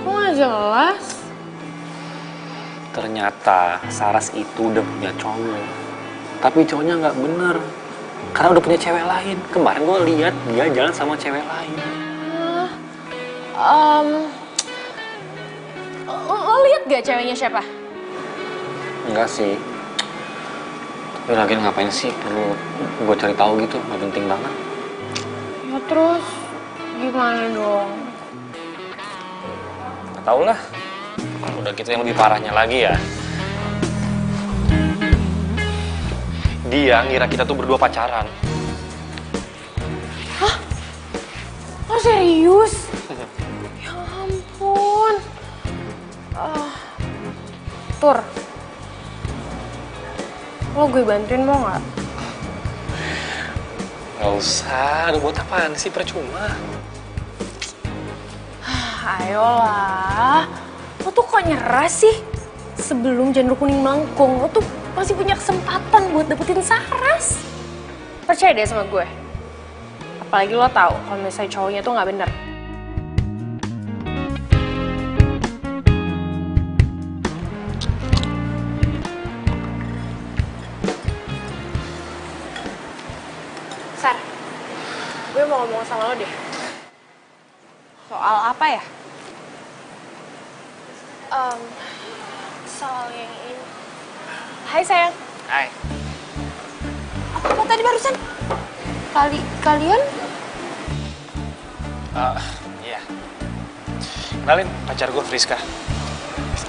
I: Kok gak jelas?
C: Ternyata Saras itu udah punya cowok. Tapi cowoknya nggak bener. Karena udah punya cewek lain. Kemarin gue lihat dia jalan sama cewek lain.
I: Lo lihat gak ceweknya siapa?
C: Enggak sih. Tapi lagi ngapain sih perlu gue cari tahu gitu? Nggak penting banget.
I: Ya terus gimana dong?
C: Nggak tahu lah. Udah gitu yang lebih parahnya lagi ya. Dia ngira kita tuh berdua pacaran.
I: Lo serius? Ya ampun. Tur. Lo gue bantuin mau gak?
C: Nggak usah. Aduh, buat apaan sih? Percuma.
I: Ayolah. Lo tuh kok nyerah sih? Sebelum janur kuning melengkung, lo tuh masih punya kesempatan buat dapetin Saras. Percaya deh sama gue. Apalagi lo tahu kalau misalnya cowoknya tuh nggak bener. Sar, gue mau ngomong sama lo deh. Soal apa ya? Soal yang ini. Hai sayang.
C: Hai.
G: Apa tadi barusan?
I: Kalian?
C: Iya. Kenalin, pacar gue Friska.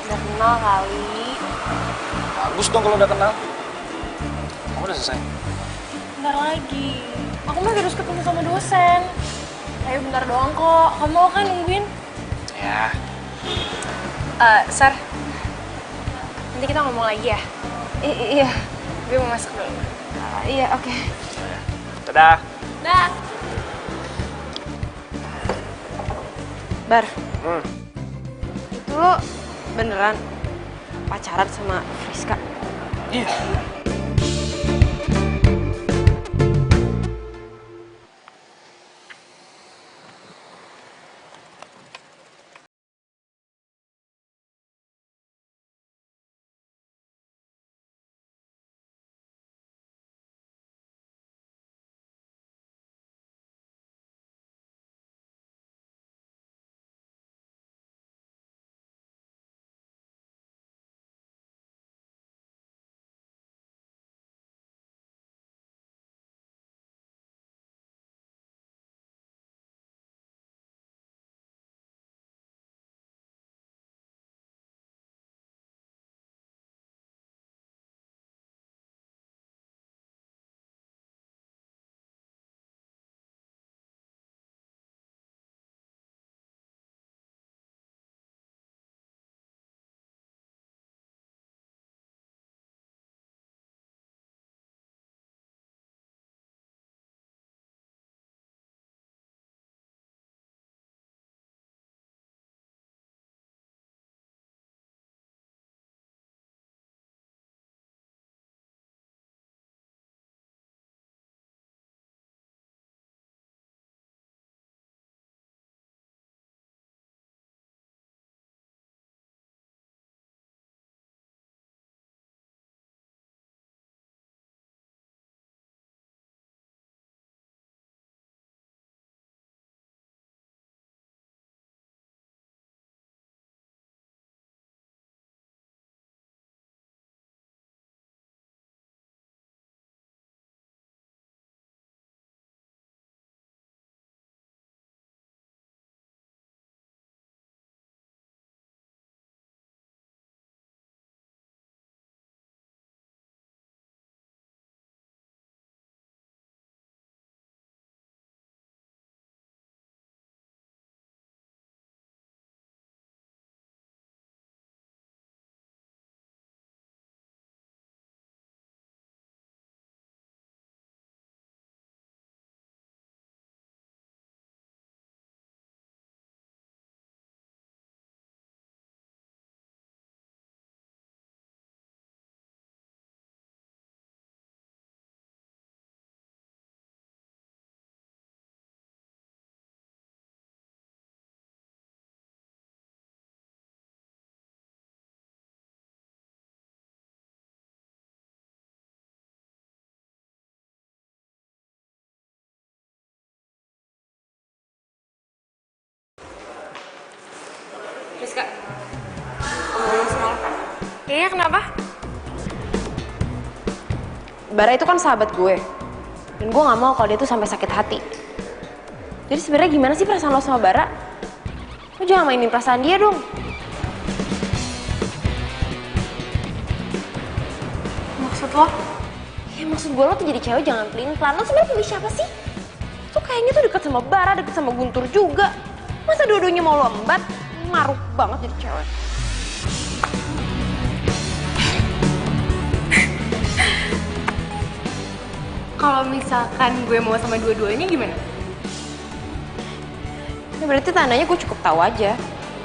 I: Udah kenal kali.
C: Bagus dong kalau udah kenal. Kamu udah selesai?
I: Bentar lagi. Aku masih harus ketemu sama dosen. Ayo bentar doang kok. Kamu mau kan nungguin?
C: Ya.
I: Sar. Nanti kita ngomong lagi ya? Iya. Gue mau masuk dulu. Iya, oke.
C: Dadah.
I: Dah.
G: Bar. Itu lo beneran pacaran sama Friska?
C: Iya.
I: Friska. Ngomong sama lo. Iya, kenapa?
G: Bara itu kan sahabat gue. Dan gue gak mau kalau dia tuh sampai sakit hati. Jadi sebenarnya gimana sih perasaan lo sama Bara? Lo jangan mainin perasaan dia dong.
I: Maksud lo?
G: Ya maksud gue lo tuh jadi cewek jangan pelin-pelan. Lo sebenarnya pilih siapa sih? Tuh kayaknya tuh deket sama Bara, deket sama Guntur juga. Masa dua-duanya mau lo embat? Maruk banget jadi cewek.
I: Kalau misalkan gue mau sama dua-duanya gimana?
G: Ya berarti tandanya gue cukup tahu aja.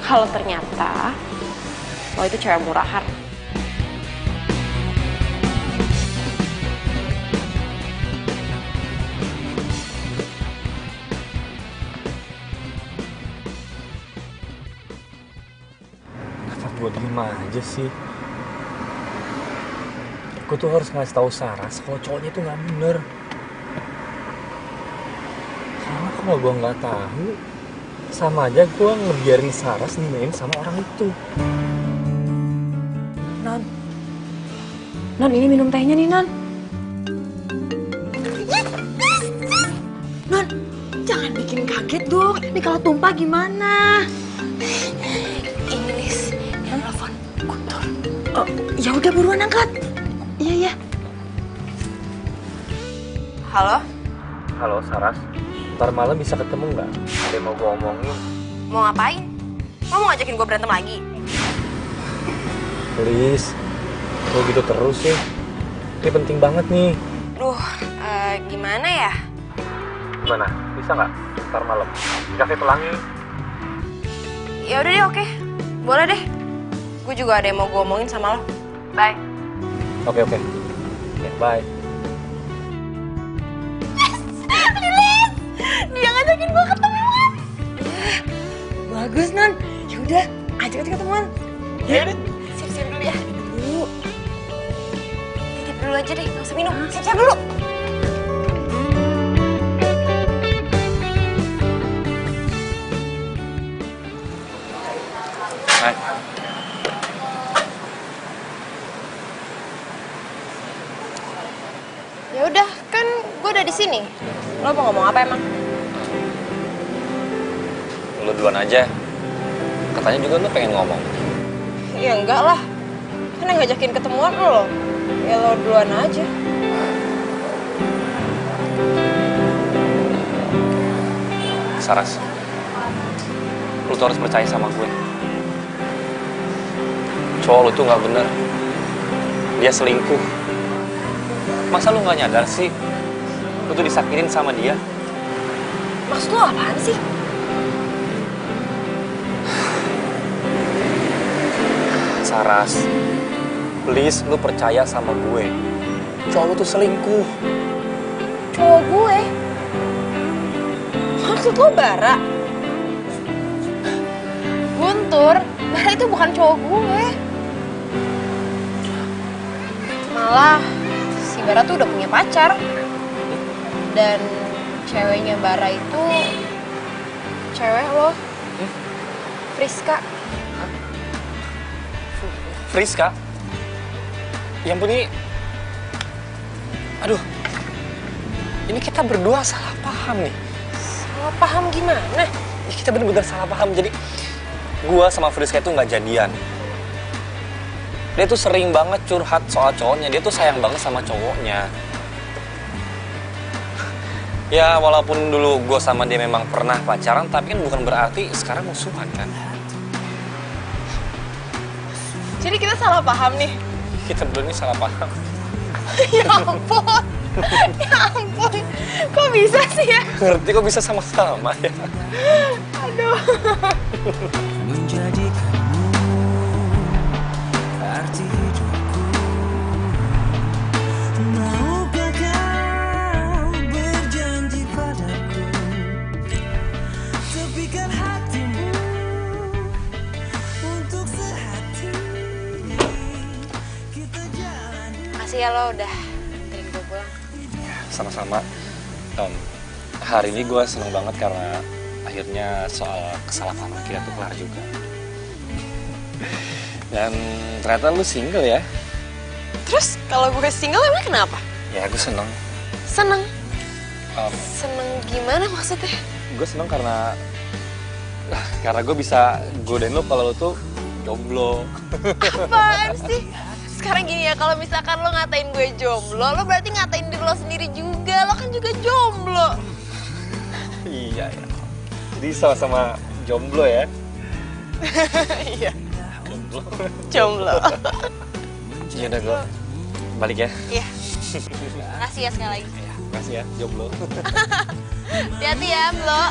G: Kalau ternyata lo itu cewek murahan.
D: Kenapa gue diem aja sih? Gue tuh harus ngasih tahu Saras kalau cowoknya itu nggak bener. Karena kalau gue nggak tahu, sama aja gue ngebiarin Saras dimain sama orang itu.
H: Non, ini minum tehnya nih, Non. Non, jangan bikin kaget dong. Ini kalau tumpah gimana? Ini Lis, yang telepon Guntur. Oh, ya udah buruan angkat. Iya, ya.
G: Halo?
D: Halo Saras, ntar malam bisa ketemu nggak? Ada yang mau gue omongin.
G: Mau ngapain? Lo mau ngajakin gue berantem lagi?
D: Please, lo gitu terus sih. Ini penting banget nih.
G: Duh, gimana ya?
D: Gimana? Bisa nggak? Ntar malam di Cafe Pelangi.
G: Ya udah deh, oke. Boleh deh. Gue juga ada yang mau gue omongin sama lo. Bye.
D: Oke. Ya, bye.
G: Dia ngajakin gue ketemuan.
H: Bagus, Non. Ya udah, ajak aja ketemuan.
G: Ya udah, siap-siap dulu ya. Titip dulu aja deh, nggak usah minum. Siap-siap dulu.
D: Hai.
G: Ya udah, kan gue udah di sini. Lo mau ngomong apa emang?
D: Lo duluan aja. Katanya juga lo pengen ngomong.
G: Ya enggak lah. Kan yang ngajakin ketemuan lo. Ya lo duluan aja.
D: Saras, lo tuh harus percaya sama gue. Cowok lo tuh nggak bener. Dia selingkuh. Masa lo nggak nyadar sih? Lo tuh disakitin sama dia.
G: Maksud lo apaan sih?
D: Saras, please lo percaya sama gue. Cowok lo tuh selingkuh.
G: Cowok gue? Maksud lo Bara? Guntur, Bara itu bukan cowok gue. Malah, si Bara tuh udah punya pacar. Dan ceweknya Bara itu cewek lo, Friska.
D: Friska? Yang punya... Aduh, ini kita berdua salah paham nih.
G: Salah paham gimana?
D: Ya, kita bener-bener salah paham. Jadi, gua sama Friska itu nggak jadian. Dia tuh sering banget curhat soal cowoknya. Dia tuh sayang banget sama cowoknya. Ya, walaupun dulu gua sama dia memang pernah pacaran, tapi kan bukan berarti sekarang musuhan kan.
G: Jadi kita salah paham nih?
D: Kita berdua ini salah paham.
G: Ya ampun, ya ampun. Kok bisa sih ya?
D: Ngerti kok bisa sama-sama ya?
G: Aduh.
A: Menjadikanmu arti hidupku. Maukah kau berjanji padaku, tepikan hatimu untuk sehati. Kita jalani.
G: Makasih ya lo udah anterin gue pulang.
D: Sama-sama. Hari ini gue seneng banget karena akhirnya soal kesalahpahaman kita tuh kelar juga. Dan ternyata lu single ya?
G: Terus kalau gue single emang kenapa?
D: Ya gue seneng.
G: Seneng? Seneng gimana maksudnya?
D: Gue seneng karena gue bisa godain lu kalau lu tuh jomblo.
G: Apaan sih? Sekarang gini ya, kalau misalkan lo ngatain gue jomblo, lo berarti ngatain diri lo sendiri juga. Lo kan juga jomblo.
D: Iya ya. Jadi sama-sama jomblo ya?
G: Iya.
D: Jomblo.
G: Jomblo.
D: Ya udah gue balik ya.
G: Iya. Makasih ya sekali lagi.
D: Makasih ya, jomblo.
G: Hati-hati ya, Blo.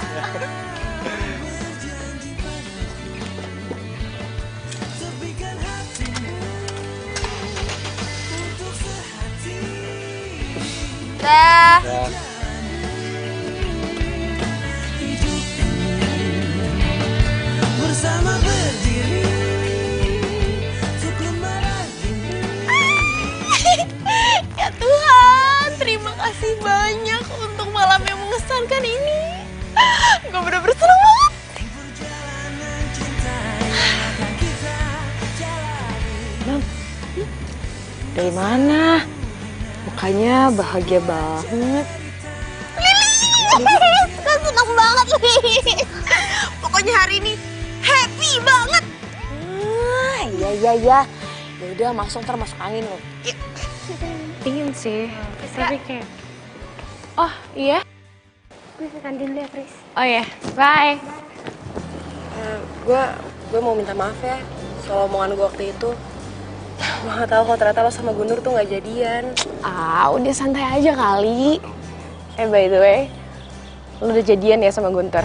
G: Dah.
A: Bersama berdiri untuk lembaran
G: Ya Tuhan, terima kasih banyak untuk malam yang mengesankan ini. Gue bener-bener seneng banget.
H: Dari mana? Mukanya bahagia banget.
G: Seneng banget, Li. Pokoknya hari ini happy banget.
H: Iya. Ya udah masuk angin loh.
I: Dingin sih, tapi kayak... Oh, iya? Gue ke kantin dulu ya, Pris. Oh iya, bye.
H: Gue mau minta maaf ya soal omongan gue waktu itu. Gue gak tahu kalau ternyata lo sama Gunur tuh gak jadian.
I: Ah, udah santai aja kali. By the way, lo udah jadian ya sama Guntur?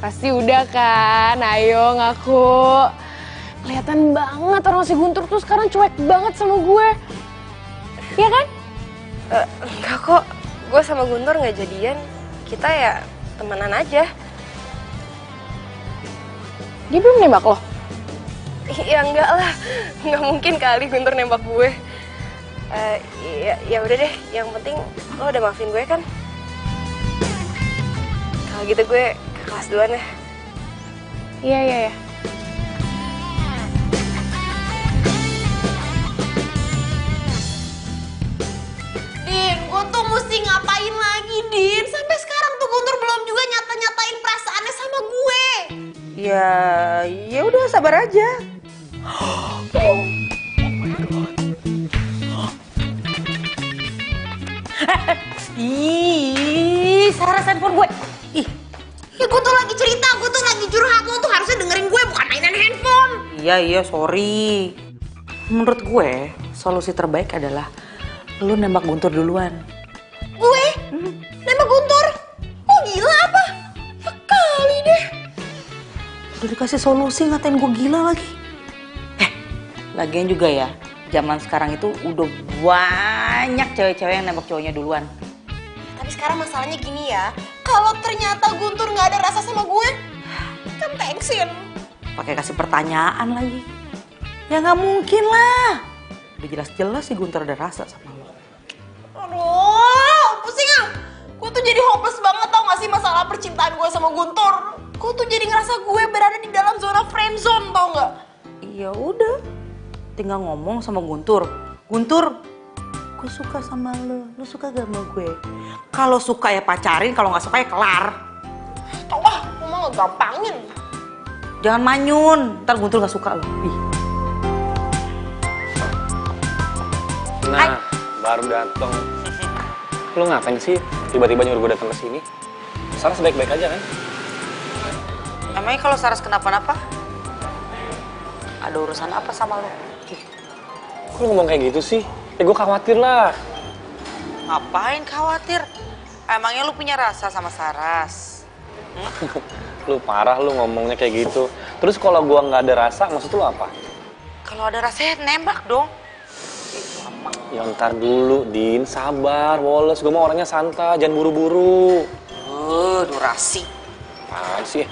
I: Pasti udah kan, ayo ngaku. Kelihatan banget orang si Guntur tuh sekarang cuek banget sama gue. Iya kan?
H: Enggak kok, gue sama Guntur gak jadian. Kita ya temenan aja.
I: Dia belum nembak lo?
H: Ya enggak lah, nggak mungkin kali Guntur nembak gue. Ya udah deh, yang penting lo udah maafin gue kan? Kalau gitu gue ke kelas duluan ya.
I: Iya.
G: Din, gue tuh mesti ngapain lagi, Din? Sampai sekarang tuh Guntur belum juga nyata-nyatain perasaannya sama gue.
E: Ya udah sabar aja. Ih, Saras handphone gue. Ih,
G: Ya gue tuh lagi cerita, gue tuh lagi curhat. Lo tuh harusnya dengerin gue, bukan mainan handphone.
E: iya, sorry. Menurut gue, solusi terbaik adalah lu nembak Guntur duluan.
G: Gue? Nembak Guntur? Oh gila apa? Ya kali deh.
E: Udah dikasih solusi ngatain gue gila lagi. Lagian juga ya, zaman sekarang itu udah banyak cewek-cewek yang nembak cowoknya duluan.
G: Tapi sekarang masalahnya gini ya, kalau ternyata Guntur nggak ada rasa sama gue, kan thanksin.
E: Pakai kasih pertanyaan lagi. Ya nggak mungkin lah. Udah jelas-jelas si Guntur ada rasa sama lo.
G: Aduh, pusing ah. Gue tuh jadi hopeless banget tau gak sih masalah percintaan gue sama Guntur. Gue tuh jadi ngerasa gue berada di dalam zona friendzone tau gak?
E: Iya udah, tinggal ngomong sama Guntur. Guntur, gue suka sama lo suka gak sama gue? Kalau suka ya pacarin, kalau nggak suka ya kelar.
G: Tau ah, lu mah ngegampangin.
E: Jangan manyun, ntar Guntur nggak suka lo. Ih.
C: Nah, baru dateng. Lu ngapain sih tiba-tiba nyuruh gue datang ke sini? Saras baik-baik aja kan?
E: Emangnya kalau Saras kenapa-napa? Ada urusan apa sama lo?
C: Kok lu ngomong kayak gitu sih? Ya gue khawatir lah.
E: Ngapain khawatir? Emangnya lu punya rasa sama Saras?
C: Lu parah lu ngomongnya kayak gitu. Terus kalau gue nggak ada rasa, maksud lu apa?
E: Kalau ada rasanya nembak dong.
C: Ya ntar dulu, Din. Sabar, Wallace. Gue mau orangnya santai, jangan buru-buru.
E: Durasi.
C: Apaan sih?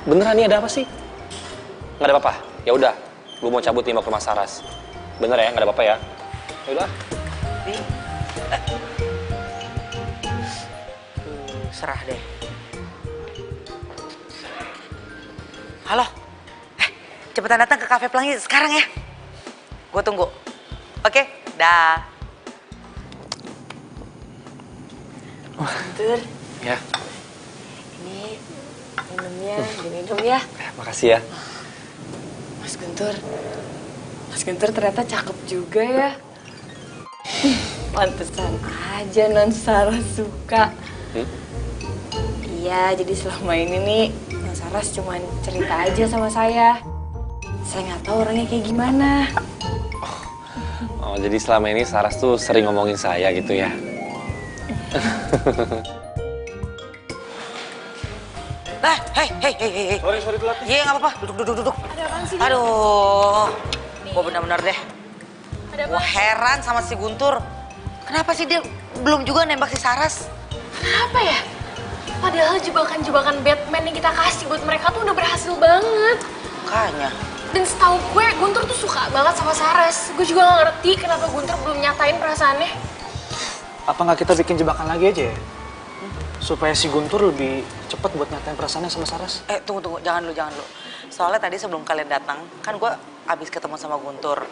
C: Beneran nih ada apa sih? Nggak ada apa-apa? Ya udah, gue mau cabut nih mau ke rumah Saras. Bener ya, nggak ada apa-apa ya? Ya udah.
E: Serah deh. Halo, cepetan datang ke Cafe Pelangi sekarang ya. Gue tunggu. Oke, dah.
H: Guntur,
C: Ya,
H: ini minumnya, diminum ya.
C: makasih ya.
H: Mas Guntur ternyata cakep juga ya. Pantesan aja Non Saras suka. Iya, jadi selama ini nih Non Saras cuma cerita aja sama saya. Saya nggak tahu orangnya kayak gimana.
D: Oh, jadi selama ini Saras tuh sering ngomongin saya gitu ya?
E: Nah, hei.
C: Sorry telat.
E: Iya, nggak apa-apa. Duduk.
I: Ada apaan sih?
E: Aduh, gue benar-benar deh. Gue heran sama si Guntur. Kenapa sih dia belum juga nembak si Saras?
I: Kenapa ya? Padahal jebakan-jebakan Batman yang kita kasih buat mereka tuh udah berhasil banget.
E: Makanya.
I: Dan setahu gue, Guntur tuh suka banget sama Saras. Gue juga gak ngerti kenapa Guntur belum nyatain perasaannya.
C: Apa nggak kita bikin jebakan lagi aja ya? Supaya si Guntur lebih cepat buat nyatain perasaannya sama Saras.
E: Tunggu. Jangan lu. Soalnya tadi sebelum kalian datang, kan gue abis ketemu sama Guntur.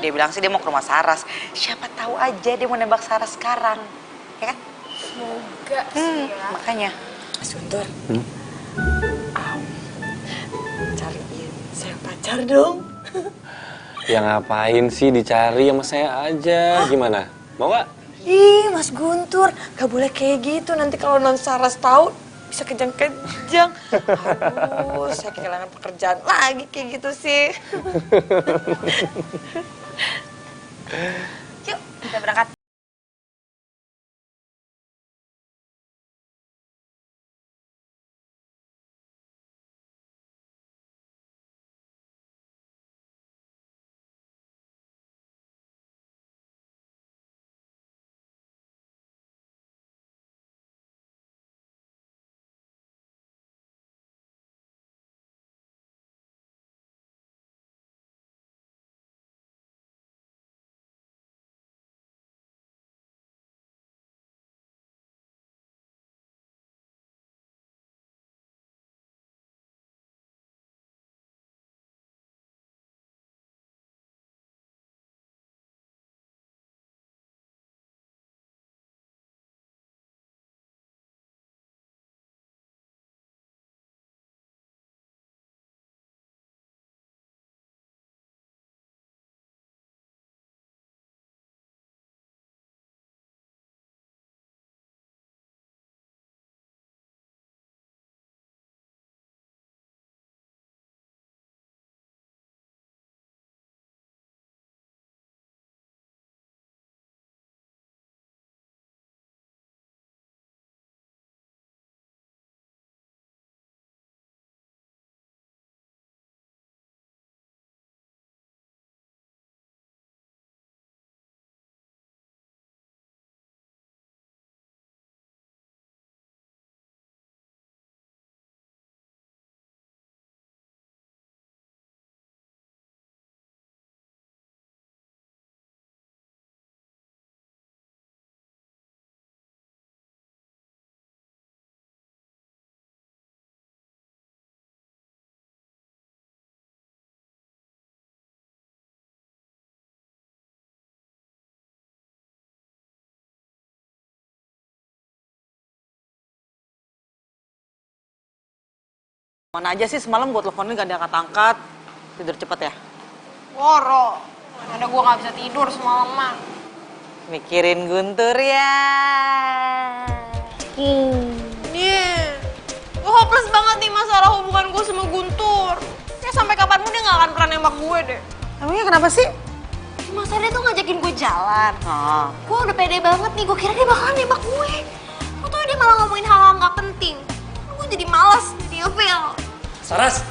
E: Dia bilang sih dia mau ke rumah Saras. Siapa tahu aja dia mau nembak Saras sekarang. Ya kan?
I: Semoga sih ya.
E: Makanya.
H: Mas Guntur, cariin saya pacar dong.
D: Ya ngapain sih dicari sama saya aja? Gimana? Mau nggak?
H: Ih, Mas Guntur, gak boleh kayak gitu. Nanti kalau Non Saras tahu bisa kejang-kejang. Aduh, saya kehilangan pekerjaan lagi kayak gitu sih.
B: Yuk, kita berangkat.
E: Mana aja sih semalam buat teleponin gak diangkat-angkat. Tidur cepet ya?
G: Woro. Mana gue gak bisa tidur semalaman.
E: Mikirin Guntur ya.
G: Iya. Gue hopeless banget nih masalah hubungan gue sama Guntur. Ya sampai kapanpun dia gak akan pernah nembak gue deh.
E: Emangnya kenapa sih?
G: Masa dia tuh ngajakin gue jalan.
E: Oh.
G: Gue udah pede banget nih, gue kira dia bakalan nembak gue. Gue tau dia malah ngomongin hal-hal gak penting. Gue jadi males, jadi ilfil.
D: Saras!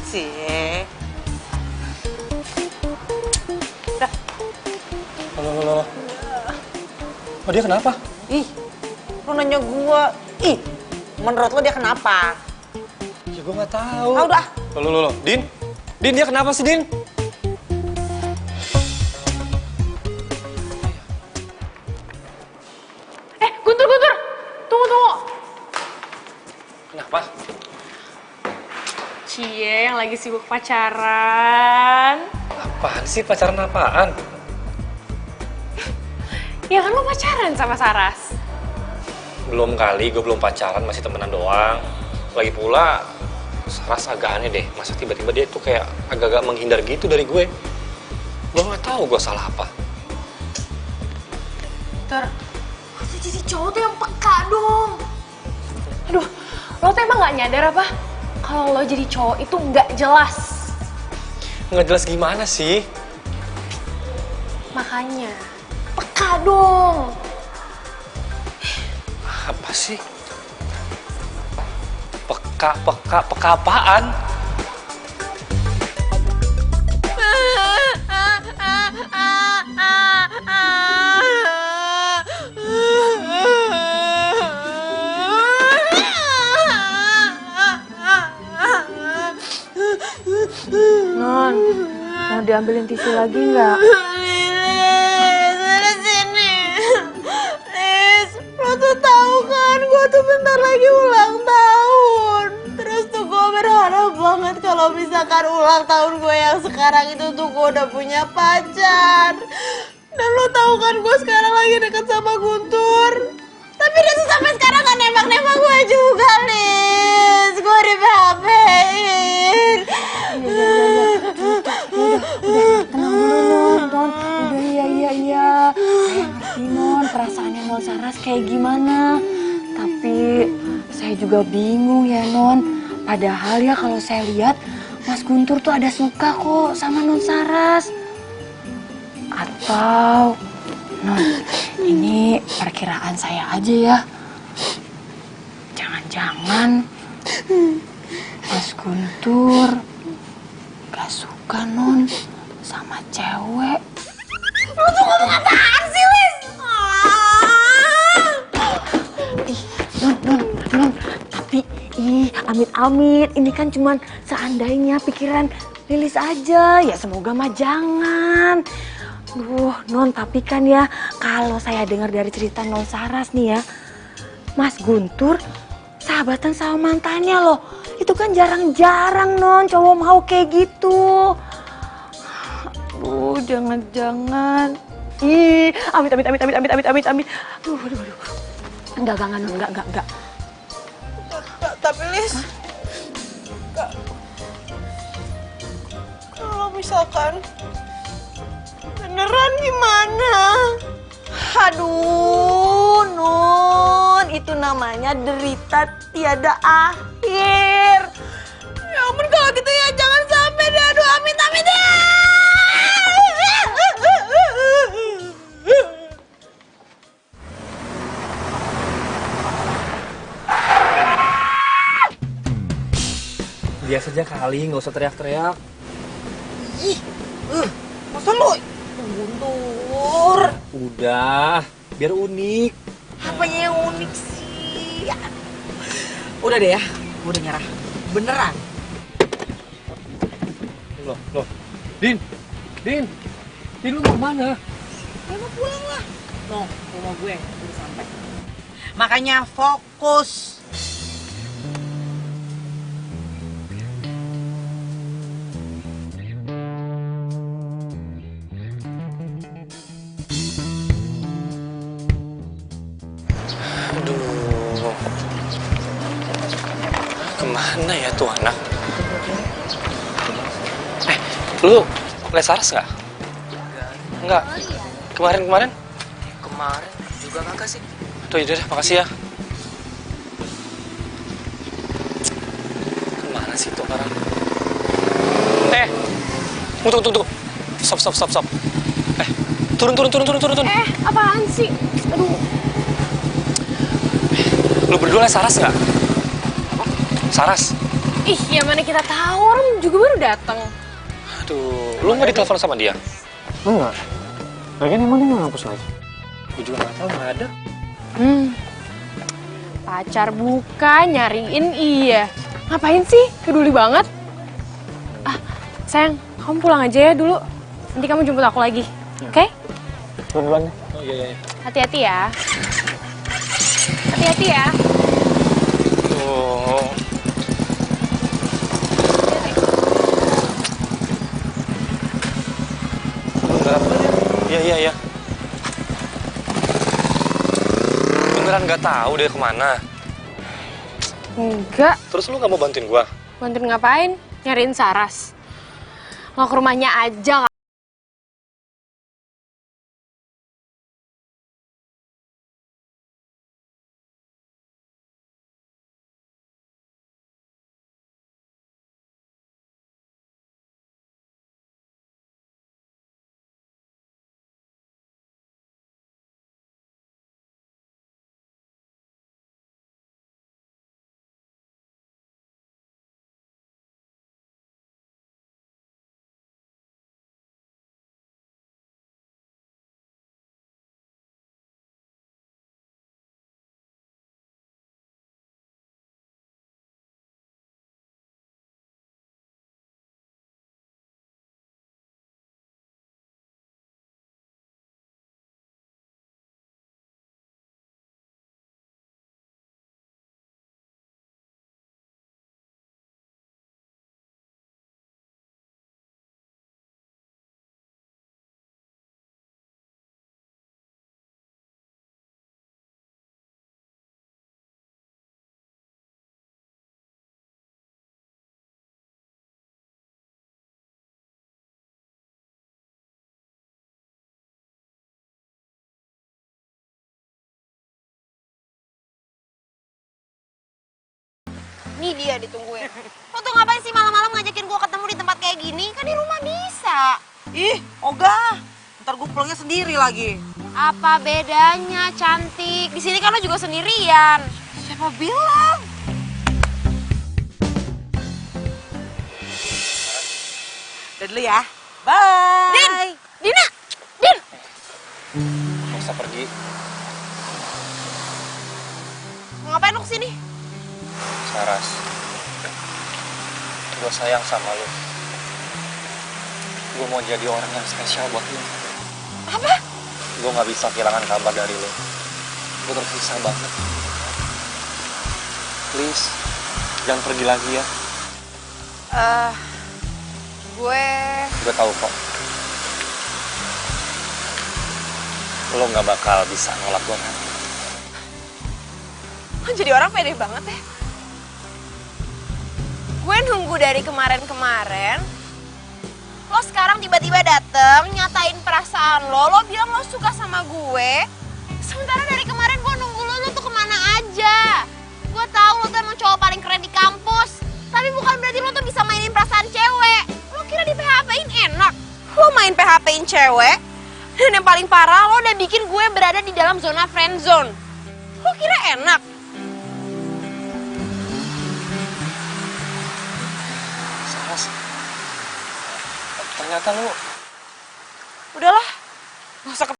E: Sih.
C: Loh. Oh, dia kenapa?
E: Ih, lu nanya gua. Ih, menurut lu dia kenapa?
C: Ya gue nggak tahu.
E: Ah, udah.
D: Loh. Din, dia kenapa sih, Din?
I: Guntur, tunggu.
D: Kenapa?
I: Cie yang lagi sibuk pacaran.
D: Apaan sih, pacaran apaan?
I: Ya kan lo pacaran sama Saras.
D: Belum kali, gue belum pacaran, masih temenan doang. Lagi pula, Saras agak aneh deh. Masa tiba-tiba dia tuh kayak agak-agak menghindar gitu dari gue. Gue gak tahu gue salah apa.
I: Harus jadi cowok tuh yang peka dong. Aduh, lo tuh emang gak nyadar apa? Kalau lo jadi cowok itu nggak jelas.
D: Nggak jelas gimana sih?
I: Makanya, peka dong.
D: Apa sih? Peka apaan?
H: Non, mau diambilin tisu lagi nggak?
G: Lilis, sini. Lilis, lo tuh tahu kan, gue tuh bentar lagi ulang tahun. Terus tuh gue berharap banget kalau misalkan ulang tahun gue yang sekarang itu tuh gue udah punya pacar. Dan lo tahu kan gue sekarang lagi deket sama Guntur. Tapi dia tuh sampai sekarang gak nembak-nembak gue juga, Liz. Gue di PHP-in.
H: Udah, tenang dulu Non. Udah iya. Saya ngerti Non, perasaannya Non Saras kayak gimana. Tapi saya juga bingung ya Non. Padahal ya kalau saya lihat Mas Guntur tuh ada suka kok sama Non Saras. Atau Non, ini perkiraan saya aja ya. Jangan-jangan Mas Guntur gak suka Non sama cewek.
G: Lo tuh ngomong apaan sih, Liz?
H: Non, tapi amit-amit, ini kan cuman seandainya pikiran Lilis aja, ya semoga mah jangan. Duh, Non, tapi kan ya kalau saya dengar dari cerita Non Saras nih ya, Mas Guntur sahabatan sama mantannya loh. Itu kan jarang-jarang Non cowok mau kayak gitu. Aduh, jangan-jangan. Amit. Aduh. Enggak, Non, enggak.
G: Tapi Liz, kalau misalkan beneran gimana?
H: Aduh, Non, itu namanya derita tiada akhir.
G: Ya ampun, kalau gitu ya jangan sampai deh. Aduh, amit ya.
C: Biasa aja kali, nggak usah teriak-teriak.
G: Masa lu Guntur?
C: Udah, biar unik.
G: Apanya yang unik sih?
E: Udah deh ya, gue udah nyerah. Beneran.
C: Loh. Din, lu mau kemana?
E: Ya mau pulang lah. No, rumah gue udah sampai. Makanya fokus.
D: Aduh, kemana ya tuh anak? Lu les Saras nggak? Enggak. Kemarin?
F: Kemarin juga kagak sih.
D: Tuh, yaudah, makasih ya. Kemana sih tuh orang? Tunggu. Stop. Turun.
I: Apaan sih? Aduh.
D: Lu berdua les Saras nggak? Saras?
I: Ih, ya mana kita tahu, orang juga baru datang.
D: Aduh, lu nggak ditelepon sama dia?
C: Enggak. Lagian emang dia nggak ngapus lagi?
D: Gue juga nggak tahu, nggak ada.
I: Pacar bukan, nyariin iya. Ngapain sih? Peduli banget. Sayang, kamu pulang aja ya dulu. Nanti kamu jemput aku lagi. Oke?
C: Duluan deh.
D: Oh iya.
I: Hati-hati ya. Hati-hati ya.
D: Tuh. nggak tahu dia kemana.
I: Enggak.
D: Terus lu nggak mau bantuin gua?
I: Bantuin ngapain? Nyariin Saras. Mau ke rumahnya aja.
B: Nih dia ditungguin. Lo tuh ngapain sih malam-malam ngajakin gue ketemu di tempat kayak gini? Kan di rumah bisa.
E: Ih, ogah. Ntar gue pulangnya sendiri lagi.
B: Apa bedanya, cantik? Di sini kan lo juga sendirian.
E: Siapa bilang? Udah dulu ya. Bye.
B: Din! Dina! Din!
D: Gak usah pergi.
B: Mau ngapain lo kesini?
D: Saras, gue sayang sama lu. Gue mau jadi orang yang spesial buat lu.
B: Apa?
D: Gue gak bisa kehilangan kabar dari lu. Gue terpisah banget. Please, jangan pergi lagi ya. Gue tahu kok. Lo gak bakal bisa nolak gue kan?
B: Lo jadi orang pede banget ya. Gue nunggu dari kemarin-kemarin. Lo sekarang tiba-tiba dateng, nyatain perasaan lo. Lo bilang lo suka sama gue. Sementara dari kemarin gue nunggu lo tuh kemana aja. Gue tahu lo tuh emang cowok paling keren di kampus. Tapi bukan berarti lo tuh bisa mainin perasaan cewek. Lo kira di PHP-in enak? Lo main PHP-in cewek. Dan yang paling parah, lo udah bikin gue berada di dalam zona friend zone. Lo kira enak?
D: Saras, ternyata lu...
B: Udahlah, gak usah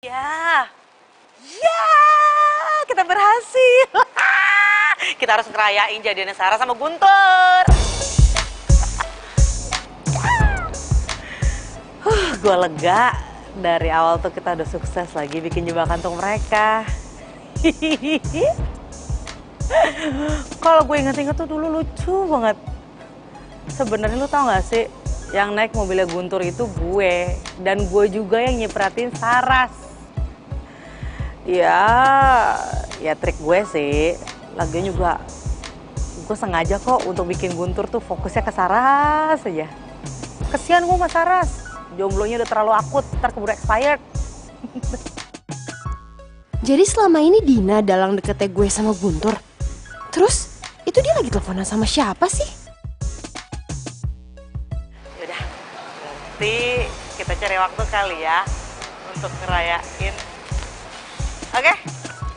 E: Ya, ya, kita berhasil. Kita harus ngerayain jadiannya Sarah sama Guntur. Gue lega. Dari awal tuh kita udah sukses lagi bikin jebakan untuk mereka. Kalau gue inget-inget tuh dulu lucu banget. Sebenarnya lu tau gak sih, yang naik mobilnya Guntur itu gue. Dan gue juga yang nyepratin Saras. Ya trik gue sih. Lagian juga gue sengaja kok untuk bikin Guntur tuh fokusnya ke Saras aja. Kesian gue sama Saras. Jomblonya udah terlalu akut, ntar keburu expired.
G: Jadi selama ini Dina dalang deketnya gue sama Guntur. Terus itu dia lagi teleponan sama siapa sih?
E: Yaudah, nanti kita cari waktu kali ya untuk ngerayain. Oke?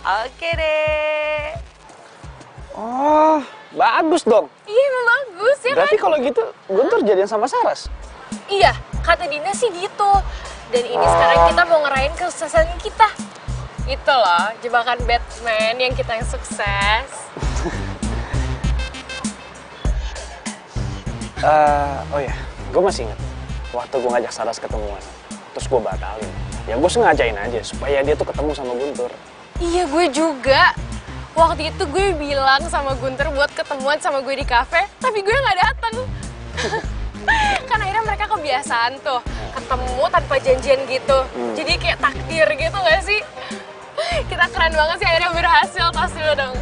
E: Oke deh.
C: Oh, bagus dong.
I: Iya emang bagus ya
C: Berarti
I: kan?
C: kalau gitu Guntur jadian sama Saras.
I: Iya, kata Dina sih gitu. Dan ini sekarang kita mau ngerayain kesuksesan kita. Itu loh, jebakan Batman yang kita yang sukses.
C: Oh ya, gue masih inget waktu gue ngajak Saras ketemuan, terus gue batalin. Ya gue sengajain aja supaya dia tuh ketemu sama Guntur.
I: Iya, gue juga. Waktu itu gue bilang sama Guntur buat ketemuan sama gue di kafe, tapi gue nggak datang. Kan akhirnya mereka kebiasaan tuh ketemu tanpa janjian gitu. Jadi kayak takdir gitu gak sih? Kita keren banget sih, akhirnya berhasil. Tas dulu dong.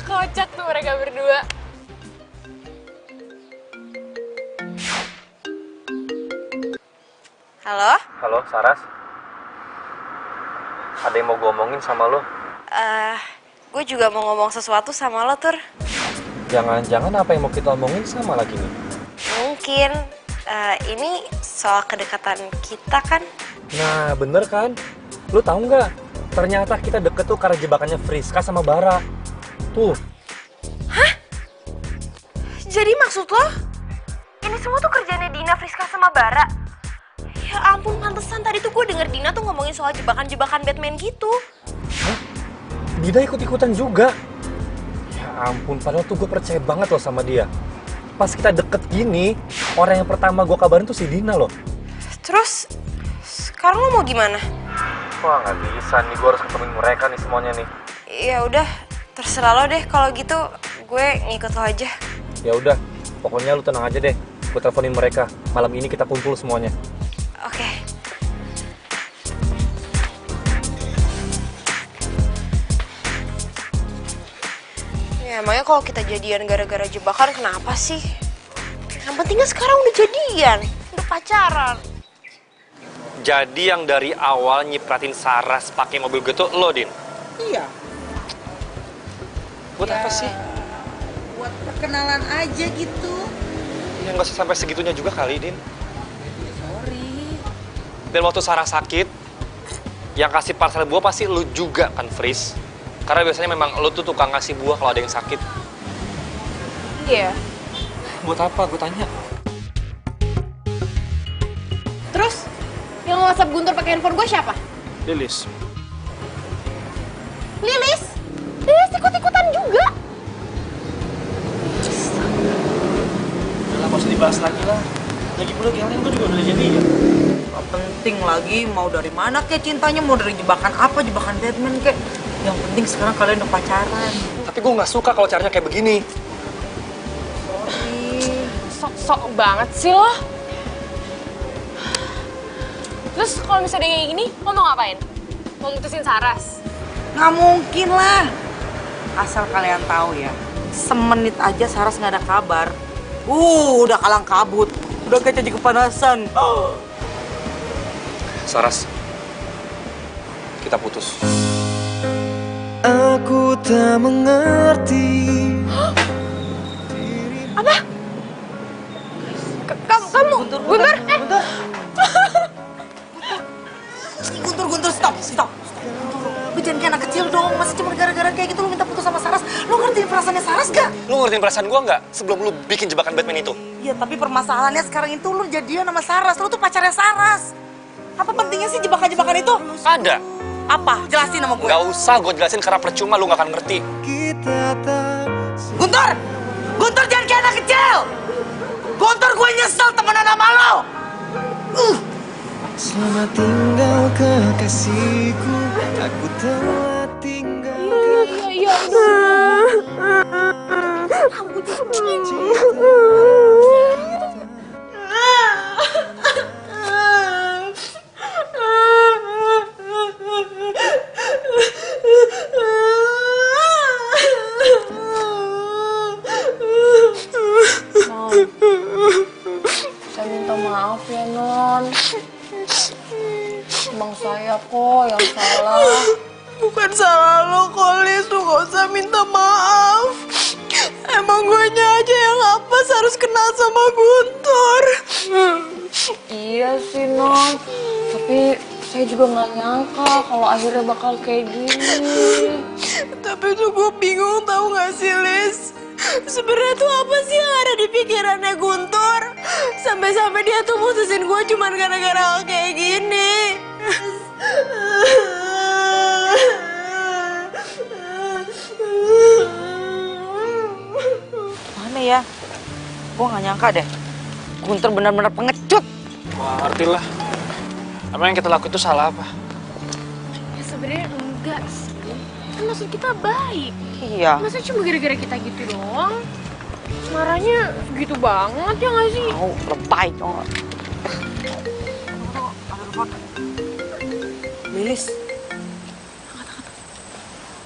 I: Kocak tuh mereka berdua.
E: Halo?
D: Halo, Saras. Ada yang mau gue omongin sama lo?
E: Gue juga mau ngomong sesuatu sama lo, Tur.
D: Jangan-jangan apa yang mau kita omongin sama lagi nih?
E: Mungkin ini soal kedekatan kita kan?
D: Nah, bener kan? Lu tahu nggak? Ternyata kita deket tuh karena jebakannya Friska sama Bara. Tuh.
G: Jadi maksud lo? Ini semua tuh kerjanya Dina, Friska sama Bara? Ya ampun, pantesan tadi tuh gue denger Dina tuh ngomongin soal jebakan-jebakan Batman gitu.
D: Hah? Dina ikut-ikutan juga? Ya ampun, padahal tuh gue percaya banget loh sama dia. Pas kita deket gini, orang yang pertama gue kabarin tuh si Dina loh.
G: Terus, sekarang lo mau gimana?
D: Wah, nggak bisa nih, gue harus ketemuin mereka nih semuanya nih.
G: Ya udah, terserah lo deh. Kalau gitu, gue ngikut lo aja.
D: Ya udah, pokoknya lu tenang aja deh. Gue teleponin mereka. Malam ini kita kumpul semuanya.
G: Oke. Ya emangnya kalau kita jadian gara-gara jebakan kenapa sih? Yang pentingnya sekarang udah jadian, udah pacaran.
D: Jadi yang dari awal nyipratin Saras pakai mobil gue tuh lo, Din?
J: Iya.
D: Buat apa sih?
J: Buat perkenalan aja gitu.
D: Ya nggak usah sampai segitunya juga kali, Din.
J: Sorry.
D: Dan waktu Saras sakit, yang kasih parcel buah pasti lu juga kan, Fris? Karena biasanya memang lu tuh tukang ngasih buah kalau ada yang sakit.
I: Iya.
D: Buat apa? Gue tanya.
I: Terus, yang WhatsApp Guntur pakai handphone gue siapa?
C: Lilis.
I: Lilis? Lilis ikut-ikutan juga.
C: Udah lah, gak usah dibahas lagi lah. Lagi pula yang lain gue juga udah jadi ya.
J: Gak penting lagi mau dari mana kek cintanya, mau dari jebakan apa, jebakan Batman kek. Yang penting sekarang kalian udah pacaran.
D: Tapi gue nggak suka kalau caranya kayak begini.
I: Sok-sok banget sih lo. Terus kalau misalnya kayak gini, lo mau ngapain? Mau mutusin Saras?
J: Nggak mungkin lah. Asal kalian tahu ya, semenit aja Saras nggak ada kabar. Udah kalang kabut. Udah kayak jadi kepanasan.
D: Saras, kita putus.
A: Aku tak mengerti.
I: Apa? Kamu? Guntur?
J: Guntur, stop. Lu jangan kayak anak kecil dong, masih cuma gara-gara kayak gitu lu minta putus sama Saras. Lu ngertiin perasaannya Saras gak?
D: Lu ngertiin perasaan gue nggak sebelum lu bikin jebakan Batman itu?
J: Iya, tapi permasalahannya sekarang itu lu jadian sama Saras. Lu tuh pacarnya Saras. Apa pentingnya sih jebakan-jebakan itu?
C: Ada.
J: Apa? Jelasin sama gue.
C: Gak usah gue jelasin karena percuma lu gak akan ngerti.
J: Guntur! Guntur jangan kayak anak kecil! Guntur, gue nyesel temenan sama lo!
A: Selamat tinggal kekasihku, aku telah tinggal.
I: Iya.
H: Saya minta maaf ya, Non. Emang saya kok yang salah.
G: Bukan salah lo kok, Lis. Lu gak usah minta maaf. Emang gue aja yang apes harus kenal sama Guntur.
H: Iya sih, Non. Tapi saya juga nggak nyangka kalau akhirnya bakal kayak gini.
G: Tapi tuh gue bingung, tahu gak sih, Lis? Sebenarnya tuh apa sih yang ada di pikirannya Guntur? Sampai-sampai dia tuh mutusin gue cuman gara-gara hal kayak gini.
J: Mana ya? Gue gak nyangka deh. Guntur benar-benar pengecut.
C: Wah, ngerti lah. Emang yang kita lakuin itu salah apa?
I: Ya sebenarnya enggak sih. Kan maksud kita baik.
J: Iya.
I: Masa cuma gara-gara kita gitu doang? Marahnya gitu banget ya nggak sih?
J: Oh, lebay dong. Lilis.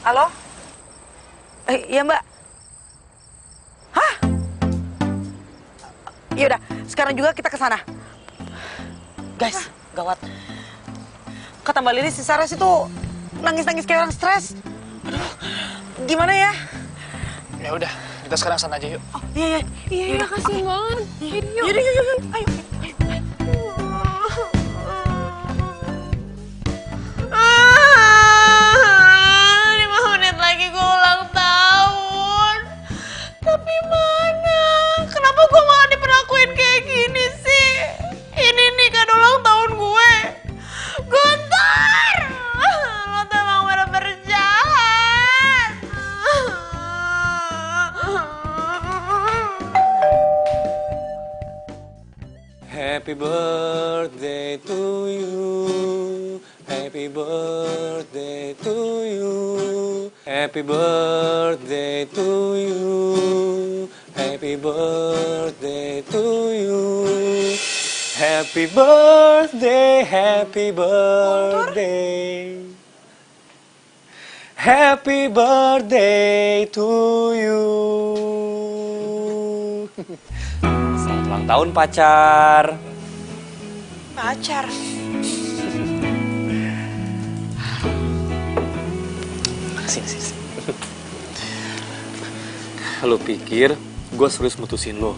J: Halo? Iya, Mbak. Hah? Yaudah, sekarang juga kita ke sana. Guys, gawat. Kata Mbak Lilis, si Saras itu nangis-nangis kayak orang stres. Aduh, gimana ya?
C: Ya udah, kita sekarang sana aja yuk.
J: Oh, iya.
I: Iya, kasihan banget. Yuk.
J: Yuk. Ayo.
G: Tapi mana? Kenapa gue malah diperlakuin kayak gini sih? Ini nih kan ulang tahun gue. Guntur! Lo tuh emang bener-bener jahat.
D: Happy birthday to you. Happy birthday to you. Happy birthday to you. Happy birthday to you. Happy birthday, happy birthday. Happy birthday to you. Selamat ulang tahun pacar.
G: Pacar.
D: Sini. Lo pikir gue serius mutusin lo?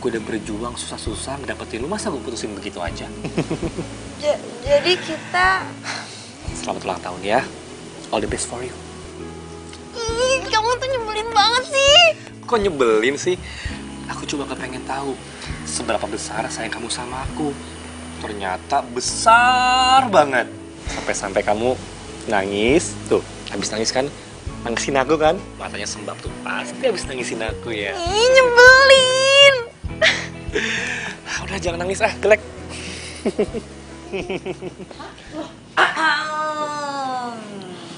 D: Gue udah berjuang susah-susah ngedapetin lo, masa gue putusin begitu aja?
G: Jadi kita...
D: Selamat ulang tahun ya. All the best for you.
G: Ih, kamu tuh nyebelin banget sih.
D: Kok nyebelin sih? Aku cuma kepengen tahu seberapa besar sayang kamu sama aku. Ternyata besar banget. Sampai-sampai kamu nangis. Tuh, habis nangis kan? Nangisin aku kan? Matanya sembab tuh, pasti habis nangisin aku ya.
G: Ih, nyebelin.
D: Udah jangan nangis jelek.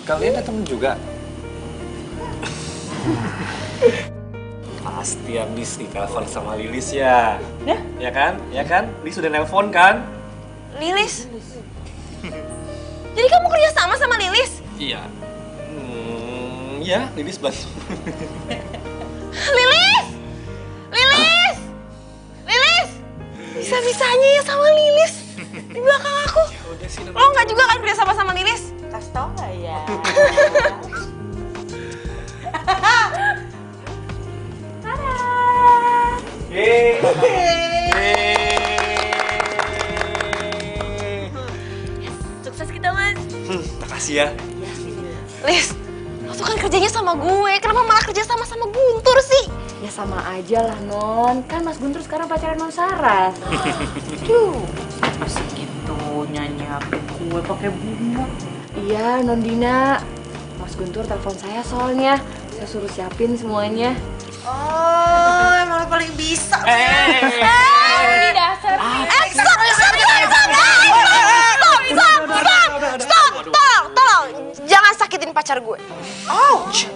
D: Kalian ada temen juga? Pasti habis ditelepon sama Lilis ya? Ya? Ya kan? Ya kan? Lilis udah nelpon kan?
B: Lilis? Jadi kamu kerja sama Lilis?
D: Iya. Ya, Lilis bantu.
B: Lilis! Lilis! Lilis! Bisa-bisanya ya sama Lilis di belakang aku. Lo nggak juga kan kerja sama Lilis?
J: Kasih tau nggak ya?
B: Sukses kita, Mas.
D: Makasih ya.
B: Lis, lo tuh kan kerjanya sama gue. Kenapa malah kerja sama Guntur sih?
H: Ya sama aja lah Non, kan Mas Guntur sekarang pacaran Non Saras.
E: Masih gitu nyanyiapin kue pakai bunga.
H: Iya Non Dina, Mas Guntur telepon saya soalnya, saya suruh siapin semuanya.
J: Oh, emang lo paling bisa.
I: Ini dasar.
B: Stop, tolong, jangan sakitin pacar gue.
J: Ouch.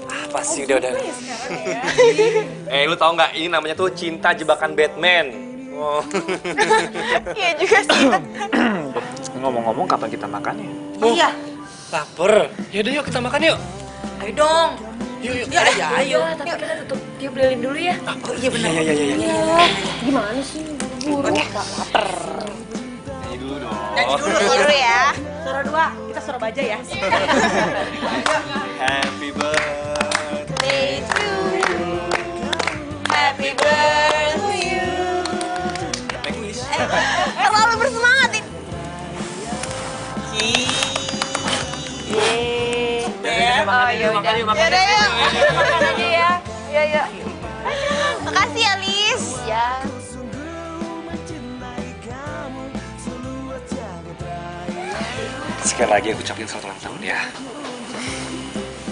D: Apa sih udah. Lu tau nggak ini namanya tuh cinta jebakan Batman. Oh.
B: Iya juga sih.
C: Ngomong-ngomong kapan kita makan ya?
J: Iya.
D: Lapar. Yaudah yuk kita makan yuk.
J: Ayo dong.
D: Yuk.
J: Ya, ayo.
H: Tapi kita tutup tiup lilin dulu ya.
J: Oh iya benar.
H: Iya. Gimana sih? Buru. Lapar.
D: Nyanyi dulu dong.
J: Nyanyi dulu ya. Suara 2, kita suara baja ya.
D: Happy birthday.
B: Happy birthday to you. Terlalu bersemangat ini.
D: Makan yuk.
B: Yaudah yuk. Makan aja ya. Ya. Makasih ya, Lis. Ya.
D: Sekali lagi aku ucapin selamat ulang tahun ya.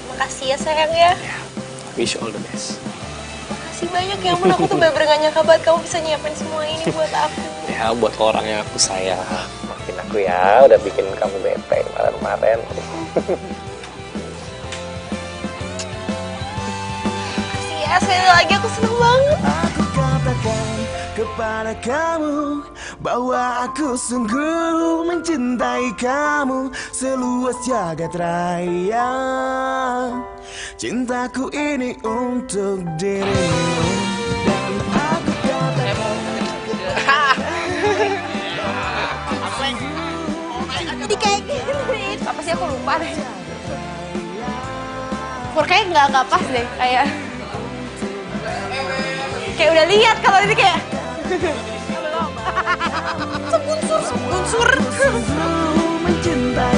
B: Makasih ya sayang ya.
C: Wish you all the best.
B: Makasih banyak ya ampun, aku tuh bener-bener gak nyangka banget kamu bisa nyiapin semua ini buat aku.
C: Ya buat orang yang aku sayang. Maafin aku ya, udah bikin kamu bete kemarin-kemarin.
B: Makasih ya, sekali lagi aku seneng banget.
A: Aku katakan kepada kamu bahwa aku sungguh mencintai kamu seluas jagat raya. Cintaku ini untuk dirimu dan aku katakan.
B: Jadi kayak gini, apa sih aku lupa deh. Kayaknya nggak pas deh, kayak udah lihat kalau ini kayak sebunsur.
A: Sungguh mencintai